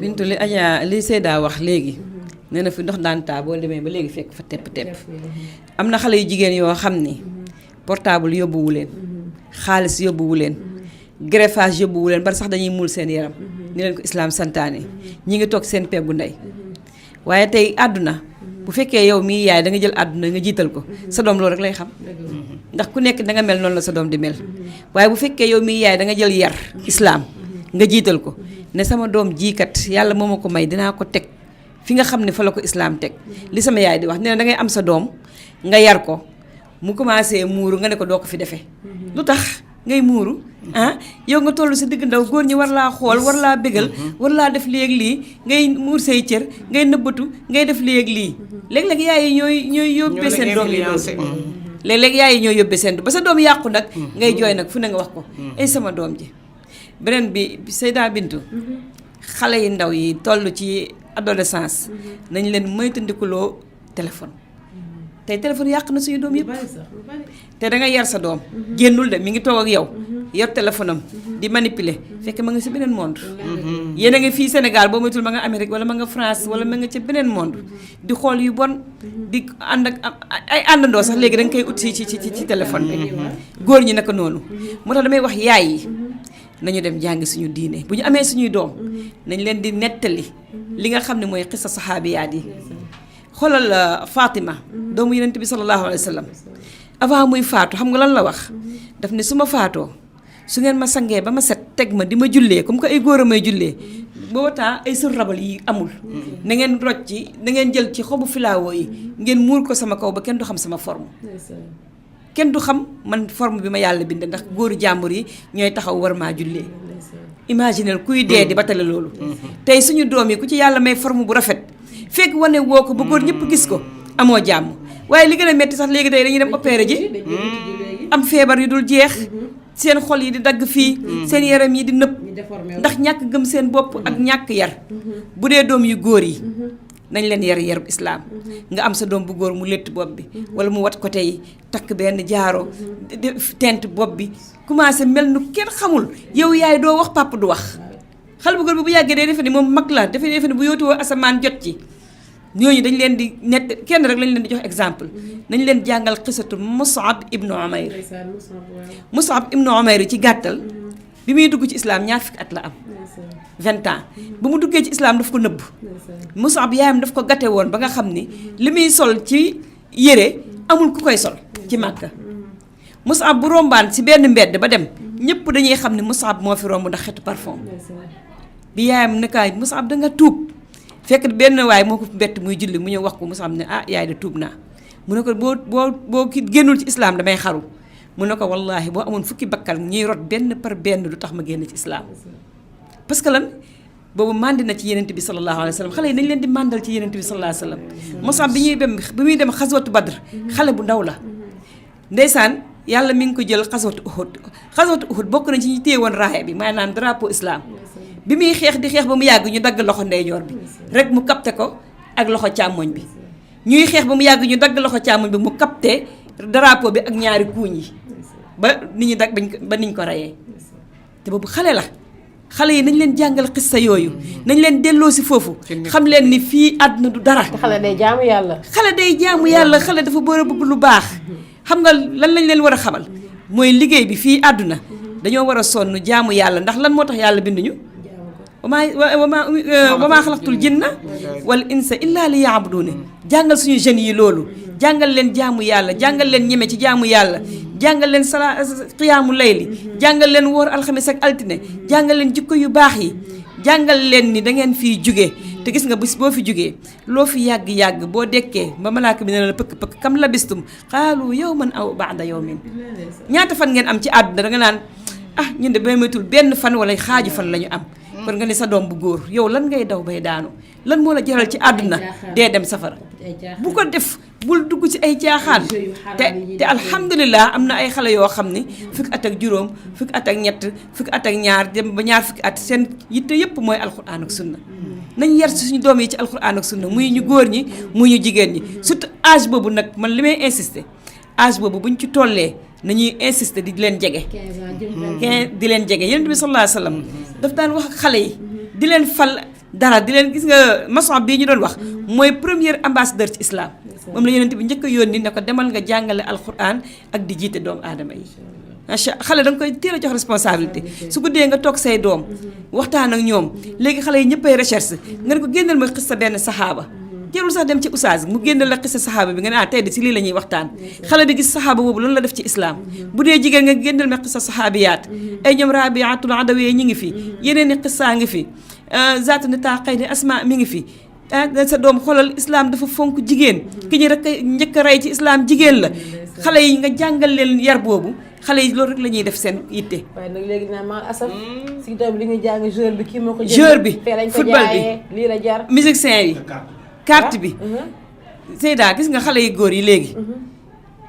Bintu li Adja li Seyda wax léegi nee na fi ndox daan taa boo demee ba léegi fekk fa tepp am na xale yu jigéen yoo xam ni portable yóbbuwu leen xaalis yóbbuwu leen greffage yóbbuwu leen bari sax dañuy muul seen yaram ni leen ko islaam santaane ñi ngi toog seen peggu ndey waaye tey àdduna bu fekkee yow mii yaay da nga jël àdduna nga jiital ko sa doom loolu rek lay xam ndax ku nekk da nga mel noonu la sa doom di mel waaye bu fekkee yow mii yaay da nga jël yar islaam nga jiital ko ne sama doom jiikat yàlla moo ma ko may dinaa ko teg fi nga xam ne fa la ko islaam teg li sama yaay di wax nee na da ngay am sa doom nga yar ko mu commencé muuru nga ne ko doo ko fi defee lu tax ngay muuru yow nga toll si digg ndaw góor ñi war laa xool war laa bégal war laa def léegi lii ngay muur say cër ngay nëbbatu ngay def léegi lii léeg-léeg yaay yi ñooy yóbbee seen doom yi léeg-léeg yaay yi ñooy yóbbee seen doom ba sa doom yàqu nag ngay jooy nag fu ne nga wax ko ay sama doom ji beneen bi Seyda Bintu xale yi ndaw yi toll ci adolescence nañ leen moytandikuloo téléphone tey téléphone yàq na suñu doom yëpp te da nga yar sa doom génnul de mi ngi toog ak yow yor téléphone am di manipuler fekk ma nga si beneen monde yéen a ngi fii Sénégal boo moytul ma nga Amérique wala ma nga France wala ma nga ci beneen monde di xool yu bon di ànd ak ay àndandoo sax léegi da nga koy ut ci téléphone bi góor ñi naka noonu moo tax damay wax yaay yi nañu dem jàngi suñu diine bu ñu amee suñuy doom nañ leen di nettali li nga xam ne mooy xissa saxaabiyaat yi xoolal Fatima doomu Yonent bi sallallahu alayhi wa sallam avant muy faatu xam nga lan la wax daf ne su ma faatoo su ngeen ma sangee ba ma set teg ma di ma jullee comme que ay góor a may jullee booba temps ay sër rabal yi amul na ngeen roj ci na ngeen jël ci xobu filaawo yi ngeen muur ko sama kaw ba kenn du xam sama forme kenn du xam man forme bi ma yàlla bind ndax góoru jàmbur yi ñooy taxaw war maa jullee imaginel kuy dee di batale loolu tey suñu doom yi ku ci yàlla may forme bu rafet fekk wane woo ko ba góor ñëpp gis ko amoo jàmm waaye li gën a metti sax léegi tey dañuy dem opéré ji am feebar yu dul jeex seen xol yi di dagg fii seen yaram yi di nëpp ndax ñàkk gëm seen bopp ak ñàkk yar bu dee doom yu góor yi nañ leen yarub islaam nga am sa doom bu góor mu létt bopp bi wala mu wat côté yi takk benn jaaro tent bopp bi commencé mel nu kenn xamul yow yaay doo wax papa du wax xale bu góor bi bu yàggee day defe ni moom mag la defe ni bu yóotuwoo asamaan jot ci ñooñu dañ leen di nett kenn rek lañ leen di jox exemple nañ leen jàngal xisatu Mus'ab ibnu Umayr Mus'ab ibnu Umayr ci gàttal bi muy dugg ci islam ñaar fukki at la am 20 ans bu mu duggee ci islam daf ko nëbb Mus'ab yaayam daf ko gàtte woon ba nga xam ni li muy sol ci yére amul ku koy sol ci Màkka Mus'ab bu rombaan ci benn mbedd ba dem ñëpp dañuy xam ne Mus'ab moo fi romb ndax xetu parfum bi yaayam nekaay Mus'ab da nga tuub fekk benn waay moo ko bett muy julli mu ñëw wax ko Mus'ab ne yaay de tuub naa mu ne ko boo ki génnul ci islam damay xaru mu ne ko wallaahi boo amoon fukki bakkal ñuy rot benn par benn du tax ma génn ci islam parce que lan boobu màndi na ci yenent bi sallallahu alayhi wa sallam xale yi nañ leen di màndal ci yenent bi sallallahu alayhi wa sallam Mus'ab bi muy dem xaswatu Badr xale bu ndaw la ndeysaan yàlla mi ngi ko jël xaswatu Uhud bokk nañ ci ñu téye woon raaya bi maanaam drapeau islam bi muy xeex di xeex ba mu yàgg ñu dagg loxo ndeyjoor bi rek mu capté ko ak loxo càmmoñ bi ñuy xeex ba mu yàgg ñu dagg loxo càmmoñ bi mu capté drapeau bi ak ñaari kuuñ yi ba nit ñi dag ba niñ ko reyee te boobu xale la xale yi nañ leen jàngal xissa yooyu nañ leen delloo si foofu xam leen ni fii àdduna du dara. te xale day jaamu yàlla. xale day jaamu yàlla xale dafa bëgg a bëgg lu baax xam nga lan lañ leen war a xamal mooy liggéey bi fii àdduna dañoo war a sonn jaamu yàlla ndax lan moo tax yàlla binduñu wa maa xalaqtul jinna wal insa illa li ya'buduni jàngal suñu jeunes yi loolu jàngal leen jaamu yàlla jàngal leen ñeme ci jaamu yàlla jàngal leen qiyaamu layli jàngal leen woor alxames ak altine jàngal leen jikko yu baax yi jàngal leen ni da ngeen fiy jugee te gis nga bis boo fi jugee loo fi yàgg-yàgg boo dekkee ba malaaka bi ne la pëkk kam labistum xaalu yawman aw ba'da yawmin ñaata fan ngeen am ci àdduna da nga naan ñun de ba matul benn fan wala xaaju fan la ñu am kon nga ne sa doom bu góor yow lan ngay daw bay daanu lan moo la jaral ci àdduna dee dem safara bu ko def bul dugg ci ay jaaxaan te alhamdulilah am na ay xale yoo xam ni fukki at ak juróom fukki at ak ñett fukki at ak ñaar dem ba ñaar fukki at seen yitte yëpp mooy alxuraan ak sunna nañ yar suñu doom yi ci alxuraan ak sunna muy ñu góor ñi muy ñu jigéen ñi surtout âge boobu nag man li may insister âge boobu buñ ci tollee nañuy insister di leen jege. 15 di leen jege yonent bi sallallahu alayhi wa sallam daf daan wax ak xale yi di leen fal dara di leen gis nga Mus'ab bii ñu doon wax mooy premier ambassadeur ci islam moom la yonent bi njëkk a yónni ne ko demal nga jàngale alquran ak di jiite doomu aadama yi. macha xale da nga koy teel a jox responsabilité su guddee nga toog say doom waxtaan ak ñoom léegi xale yi ñëppay recherche nga ne ko génneel ma xis sa benn saxaaba. jarul sax dem ci oustaz mu génne la xisa saxaaba bi nga ne tey de si lii la ñuy waxtaan xale di gis saxaaba boobu loolu la def ci islam bu dee jigéen nga génneel ma xisa saxaabiyaat ay ñoom rabiatul adawiyya ñi ngi fi yeneen i xisaa ngi fi zaatu nitaqayni asma mi ngi fi sa doom xoolal islam dafa fonk jigéen ki ñu rek njëkk a rey ci islam jigéen la xale yi nga jàngal leen yar boobu xale yi loolu rek la ñuy def seen yitte. waaye nag léegi nag maa asaf si doom li ñuy jàng joueur bi kii moo ko joueur bi football bi lii la jar musicien yi carte bi Seyda gis nga xale yu góor yi léegi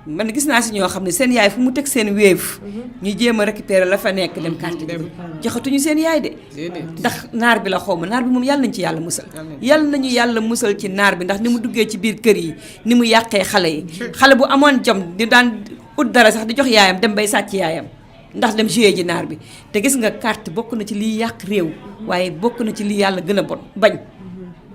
man gis naa si ñoo xam ne seen yaay fu mu teg seen wéef ñu jéem a récupérer la fa nekk dem carte bi joxatuñu seen yaay de ndax naar bi la xaw ma naar bi moom yàlla nañu ci yàlla musal yàlla nañu yàlla musal ci naar bi ndax ni mu duggee ci biir kër yi ni mu yàqee xale yi xale bu amoon jom di daan ut dara sax di jox yaayam dem bay sàcc yaayam ndax dem jouer ji naar bi te gis nga carte bokk na ci liy yàq réew waaye bokk na ci li yàlla gën a bon bañ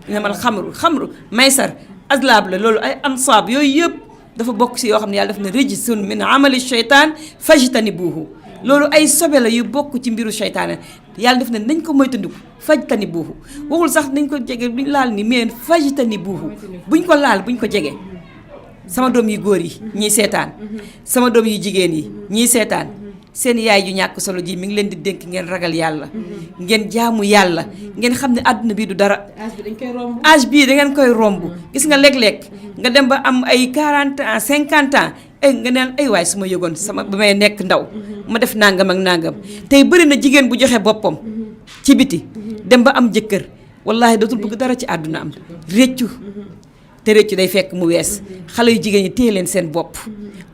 inamal xamru maysar azlaab la loolu ay ansaab yooyu yëpp dafa bokk si yoo xam ne yàlla daf ne rijsun min amali sheytaan fajtanibuuhu loolu ay sobe la yu bokk ci mbiru sheytaane yàlla daf ne nañ ko moytandiku fajtanibuuhu waxul sax nañ ko jege buñ laal ni mais fajtanibuuhu buñ ko laal buñ ko jege sama doom yu góor yi ñii seetaan sama doom yu jigéen yi ñii seetaan seen yaay ju ñàkk solo ji mi ngi leen di dénk ngeen ragal yàlla ngeen jaamu yàlla ngeen xam ne àdduna bi du dara âge bii da ngeen koy romb gis nga léeg-léeg nga dem ba am ay 40 ans 50 ans nga neen ay waay su ma yëgoon sama ba may nekk ndaw ma def nangam ak nangam tey bëri na jigéen bu joxe boppam ci biti dem ba am jëkkër wallahi dootul bëgg dara ci àdduna am réccu te réccu day fekk mu wees xale yu jigéen ñi téye leen seen bopp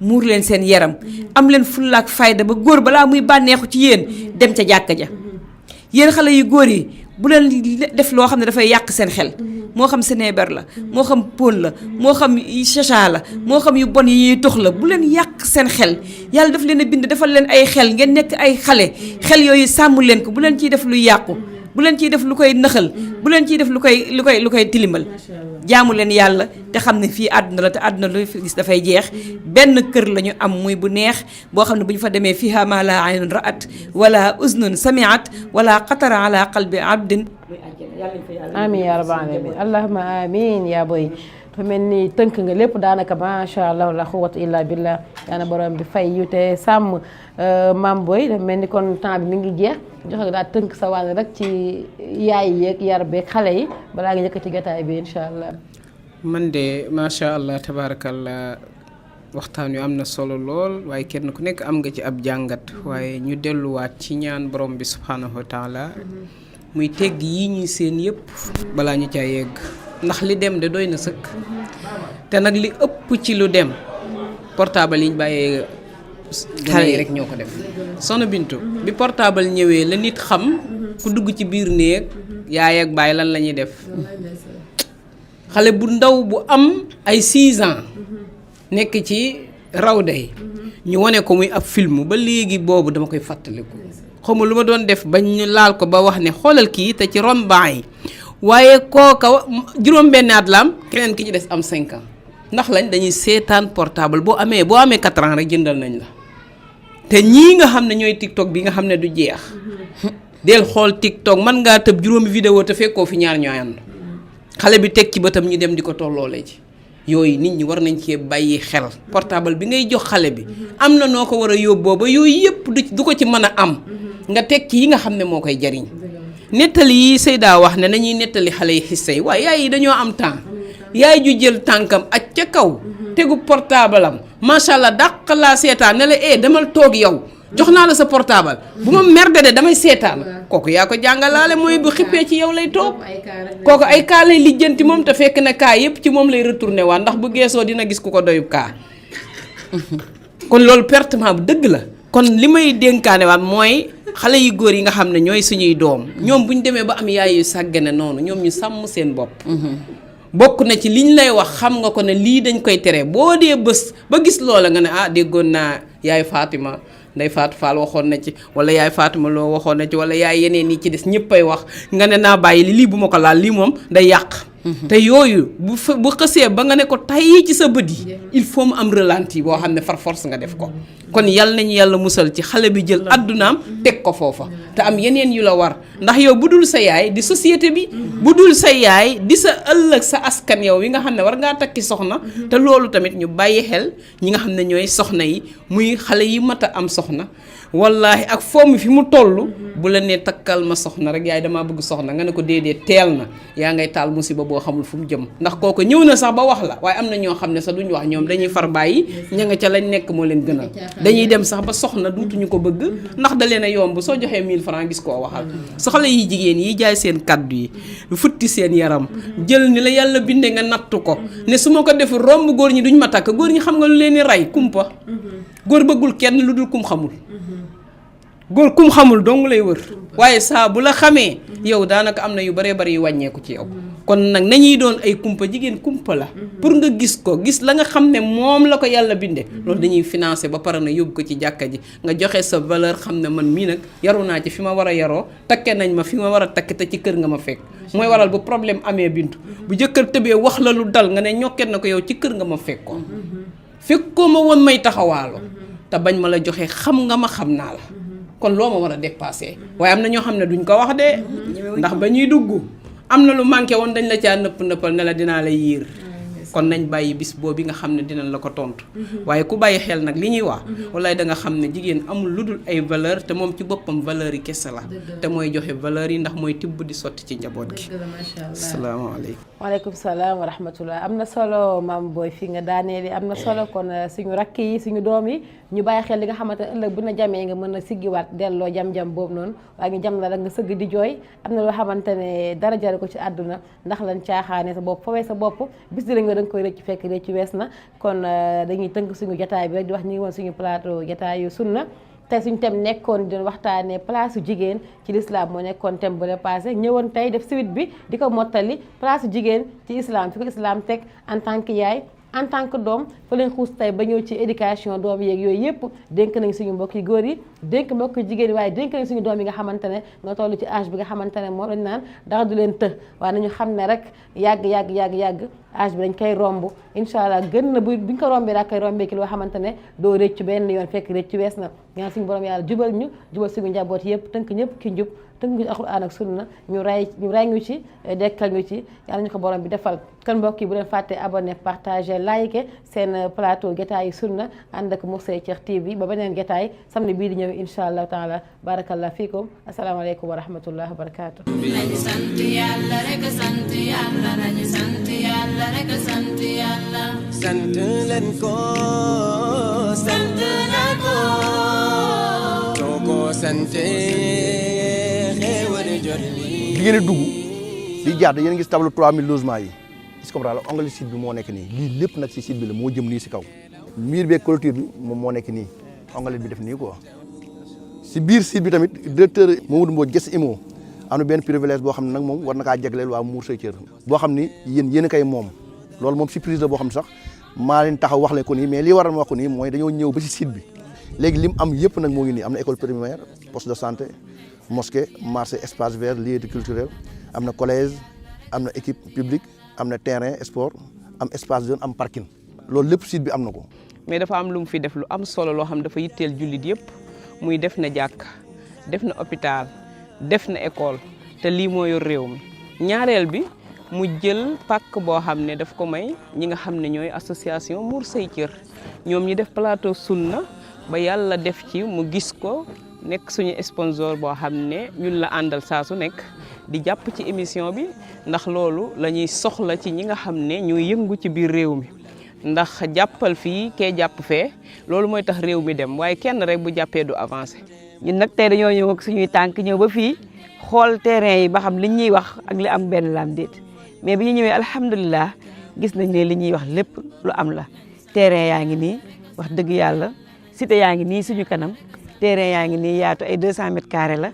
muur leen seen yaram am leen fullaak fayda ba góor balaa muy bànneexu ci yéen dem ca jàkka ja yéen xale yu góor yi bu leen def loo xam ne dafay yàq seen xel moo xam Sénébar la moo xam Paul la moo xam chacha la moo xam yu bon yi ñuy tox la bu leen yàq seen xel yàlla daf leen a bind defal leen ay xel ngeen nekk ay xale xel yooyu sàmm leen ko bu leen ciy def lu yàqu bu leen ciy def lu koy nëxal bu leen ciy def lu koy tilimal jaamu leen yàlla te xam ne fii àdduna la te àdduna lu fi gis dafay jeex benn kër la ñu am muy bu neex boo xam ne bu ñu fa demee fiha ma la aynun ra'at wala uznun sami'at wala xatara ala qalbi abdin amin ya rabbal alamin allahumma amin yaa boy dafa mel ni tënk nga lépp daanaka macha allah la quwwata illa billah yaana borom bi fay yu te sàmm Mame Boye dafa mel ni kon temps bi mi ngi jeex joxe nga daal tënk sa wàll rek ci yaay yeeg yar beeg xale yi balaa nga yëkkati jotaay bi incha allah. man de macha allah tabaarakallah waxtaan wi am na solo lool waaye kenn ku nekk am nga ci ab jàngat waaye ñu delluwaat ci ñaan borom bi subhanahu wa taala muy tegg yi ñuy seen yëpp balaa ñu caa yegg ndax li dem de doy na sëkk te nag li ëpp ci lu dem portable yi ñu bàyyee xale yi rek ñoo ko def. Soxna Bintu bi portable ñëwee la nit xam ku dugg ci biir néeg yaay ak baay lan la ñuy def xale bu ndaw bu am ay 6 ans nekk ci rawda yi ñu wane ko muy ab film ba léegi boobu dama koy fàttaliku xawma lu ma doon def ba ñu laal ko ba wax ne xoolal kii te ci ron baa yi waaye kooka juróom-benn at la am keneen ki ci des am 5 ans ndax lañ dañuy seetaan portable boo amee 4 ans rek jëndal nañ la te ñii nga xam ne ñooy TikTok bi nga xam ne du jeex del xool TikTok mën ngaa tëb juróomi vidéo te fekkoo fi ñaar ñooy ànd xale bi teg ci bëtam ñu dem di ko tolloolee ci yooyu nit ñi war nañ cee bàyyi xel portable bi ngay jox xale bi am na noo ko war a yóbboo ba yooyu yëpp du ko ci mën a am nga teg ci yi nga xam ne moo koy jariñ nettali yi Seyda wax ne nañuy nettali xale yi xissa yi waaye yaay yi dañoo am temps yaay ju jël tànkam ak ca kaw tegu portable am macha allah dàq laa seetaan ne la demal toog yow jox naa la sa portable bu ma merde de damay seetaan kooku yaa ko jàngalaale mooy bu xippee ci yow lay toog kooku ay kaa lay lijjanti moom te fekk na kaa yépp ci moom lay retourné waat ndax bu geesoo dina gis ku ko doyub kaa kon loolu pertement bu dëgg la kon li may dénkaane waat mooy xale yu góor yi nga xam ne ñooy suñuy doom ñoom bu ñu demee ba am yaay yu sàggane noonu ñoom ñu sàmm seen bopp bokk na ci liñ lay wax xam nga ko ne lii dañ koy tere boo dee bés ba gis loola nga ne déggoon naa yaay Fatima Ndey Fatou Fall waxoon na ci wala yaay Fatima loo waxoon na ci wala yaay yeneen yi ci des ñëppay wax nga ne naa bàyyi lii bu ma ko laal lii moom day yàq te yooyu bu xësee ba nga ne ko tay ci sa bët yi il faut mu am ralenti boo xam ne far force nga def ko kon yal nañu yàlla musal ci xale bi jël addunaam teg ko foofa te am yeneen yu la war ndax yow bu dul sa yaay di société bi bu dul sa yaay di sa ëllëg sa askan yow yi nga xam ne war ngaa takki soxna te loolu tamit ñu bàyyi xel ñi nga xam ne ñooy soxna yi muy xale yi mat a am soxna wallaahi ak fomm fi mu toll bu la nee takkal ma soxna rek yaay damaa bëgg soxna nga ne ko déedéet teel na yaa ngay taal musiba boo xamul fu mu jëm ndax kooku ñëw na sax ba wax la waaye am na ñoo xam ne sax duñu wax ñoom dañuy far bàyyi ña nga ca lañ nekk moo leen gënal dañuy dem sax ba soxna duutuñu ko bëgg ndax da leen a yomb soo joxee 1000 francs gis koo waxal soxla yi jigéen yi jaay seen kaddu yi futti seen yaram jël ni la yàlla binde nga nattu ko ne su ma ko def romb góor ñi duñ ma takk góor ñi xam nga lu leen di rey kumpa góor bëggul kenn lu dul kum xamul góor kum xamul dong lay wër waaye saa bu la xamee yow daanaka am na yu baree bari yu wàññeeku ci yow kon nag nañuy doon ay kumpa jigéen kumpa la pour nga gis ko gis la nga xam ne moom la ko yàlla binde loolu dañuy financé ba pare na yóbbu ko ci jàkka ji nga joxe sa valeur xam ne man mii nag yaru naa ci fi ma war a yaroo takke nañ ma fi ma war a takk te ci kër nga ma fekk mooy waral bu problème amee Bintu bu jëkkër tëbee wax la lu dal nga ne ñokket na ko yow ci kër nga ma fekkoon fekkoo ma woon may taxawaalo te bañ ma la joxe xam nga ma xam naa la kon loo ma war a dépassé waaye am na ñoo xam ne duñ ko wax de ndax ba ñuy dugg am na lu manqué woon dañ la caa nëppal ne la dinaa la yiir kon nañ bàyyi bis boobu nga xam ne dinañ la ko tontu waaye ku bàyyi xel nag li ñuy wax wallaay da nga xam ne jigéen amul lu dul ay valeur te moom ci boppam valeur yi kese la te mooy joxe valeur yi ndax mooy tibb di sotti ci njaboot gi asalaamaaleykum waaleykum salaam wa rahmatullah am na solo Mame Boye fi nga daaneel am na solo kon suñu rakk yi suñu doom yi ñu bàyyi xel li nga xamante ne ëllëg bu na jamee nga mën a siggiwaat delloo jam-jam boobu noonu waaye ñu jam la nga sëgg di jooy am na loo xamante ne dara jar ko ci àdduna ndax lan caaxaane sa bopp fawee sa bopp bis di nga da nga koy rëcc fekk rëcc wees na kon dañuy tënk suñu jataay bi rek di wax ñu ngi woon suñu plateau jataayu sunna tey suñu thème nekkoon di waxtaanee place su jigéen ci l'islam moo nekkoon thème bu le passé ñëwoon tey def suite bi di ko mottali place su jigéen ci islam fi ko islam teg en tant que yaay en tant que doom fa leen xuus tey ba ñëw ci éducation doom yeeg yooyu yëpp dénk nañ suñu mbokki góor yi dénk mbokki jigéen yi waaye dénk nañ suñu doom yi nga xamante ne nga toll ci âge bi nga xamante ne moom lañ naan dara du leen të waaye nañu xam ne rek yàgg âge bi dañ koy romb incha allah gën na buñ ko rombee daa koy rombee ki loo xamante ne doo rëccu benn yoon fekk rëccu wees na ñaan suñu borom yàlla jubal ñu jubal suñu njaboot yëpp tënk ñëpp ki njub tënk ñu alxuraan ak sunna ñu ray ñu ci dekkal ñu ci yàlla ñu ko borom bi defal kon mbokk yi bu leen fàtte abonné partager like seen plateau Jotaayu Sunna ànd ak Moussaye Thier TV ba beneen jotaay samedi bii di ñëw incha allah taala barakallahu fiikum asalaamaaleykum wa rahmatullah wa barakaatu. nañu sant yàlla rek sant yàlla nañu sant yàlla rek sant yàlla. sant leen ko sant leen ko soo ko sante xéewal jot li di ngeen di dugg di jaar yéen a ngi gis tableau 3000 logements yi est-ce que comprendre la onglet site bi moo nekk nii lii lépp nag si site bi la moo jëm nii si kaw mur beeg clôture bi moom moo nekk nii onglet bi def nii quoi si biir site bi tamit directeur Mamadou Mbodj Guest Imo am na benn privilège boo xam ne nag moom war na kaa jagleel waa Moussaye Thier boo xam ni yéen a koy moom loolu moom surprise la boo xam ne sax maa leen taxaw wax leen ko nii mais li waral ma wax ko nii mooy dañoo ñëw ba si site bi léegi lim am yëpp nag moo ngi nii am na école primaire poste de santé mosquée marché espace vert lieu culturel am na collège am na équipe publique am na terrain sport am espace jeune am parking loolu lépp site bi am na ko. mais dafa am lu mu fi def lu am solo loo xam dafa yitteel jullit yëpp muy def na jàkk def na hôpital def na école te lii moo yor réew mi ñaareel bi mu jël pàkk boo xam ne daf ko may ñi nga xam ne ñooy association Moussaye Thier ñoom ñi def plateau sunna ba yàlla def ci mu gis ko nekk suñu sponsor boo xam ne ñun la àndal saa su nekk di jàpp ci émission bi ndax loolu la ñuy soxla ci ñi nga xam ne ñooy yëngu ci biir réew mi ndax jàppal fii kee jàpp fee loolu mooy tax réew mi dem waaye kenn rek bu jàppee du avancé. ñun nag tey dañoo ñëw ak suñuy tànk ñëw ba fii xool terrain yi ba xam li ñuy wax ak li am benn la am déet mais bi ñu ñëwee alhamdulilah gis nañ ne li ñuy wax lépp lu am la terrain yaa ngi nii wax dëgg yàlla cité yaa ngi nii suñu kanam terrain yaa ngi nii yaatu ay 200 mètres carrés la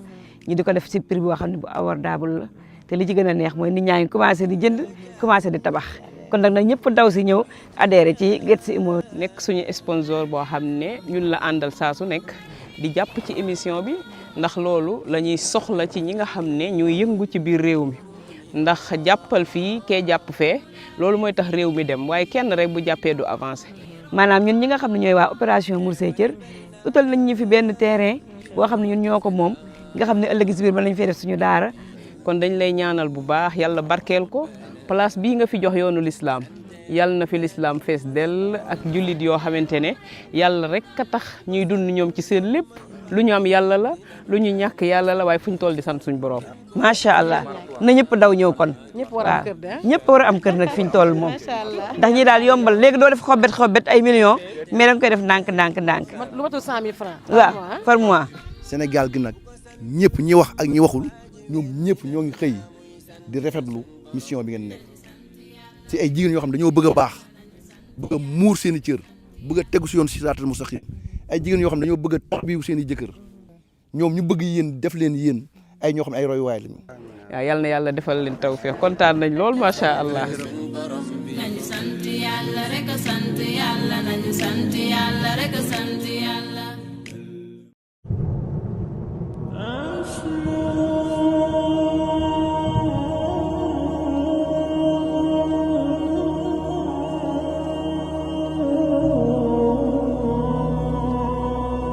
ñu di ko def si prix boo xam ne bu abordable la te li ci gën a neex mooy nit ñaa ngi commencé di jënd commencé di tabax kon nag ñëpp daw si ñëw adhéré ci Guest Imo nekk suñu sponsor boo xam ne ñun la àndal saa su nekk di jàpp ci émission bi ndax loolu la ñuy soxla ci ñi nga xam ne ñooy yëngu ci biir réew mi ndax jàppal fii kee jàpp fee loolu mooy tax réew mi dem waaye kenn rek bu jàppee du avancé. maanaam ñun ñi nga xam ne ñooy waa opération Moussaye Thier utal nañ ñu fi benn terrain boo xam ne ñun ñoo ko moom nga xam ne ëllëg si biir mën nañu fee def suñu daara. kon dañ lay ñaanal bu baax yàlla barkeel ko place bii nga fi jox yoonu l'islam yàlla na fi l'islam fees dell ak jullit yoo xamante ne yàlla rek a tax ñuy dund ñoom ci seen lépp lu ñu am yàlla la lu ñu ñàkk yàlla la waaye fu ñu toll di sant suñu borom. macha allah na ñëpp daw ñëw kon. ñëpp war a am kër de ñëpp war a am kër nag fi ñu toll moom. ndax ñi daal yombal léegi doo def xobet ay millions mais da nga koy def ndànk. lu matul 100 000 francs. waaw par mois. Sénégal gi nag ñëpp ñi wax ak ñi waxul ñoom ñëpp ñoo ngi xëy di rafetlu mission bi ngeen nekk ci ay jigéen yoo xam dañoo bëgg a baax bëgg a muur seen i cër bëgg a tegu si yoon si siraatal mustaqim ay jigéen yoo xam dañoo bëgg a tarbiyu seen i jëkkër ñoom ñu bëgg yéen def leen yéen ay ñoo xam ne ay royuwaay lañu. waaw yal na yàlla defal leen tawfeex kontaan nañ lool macha allah. nañu sant yàlla rek sant yàlla nañu sant yàlla rek sant yàlla.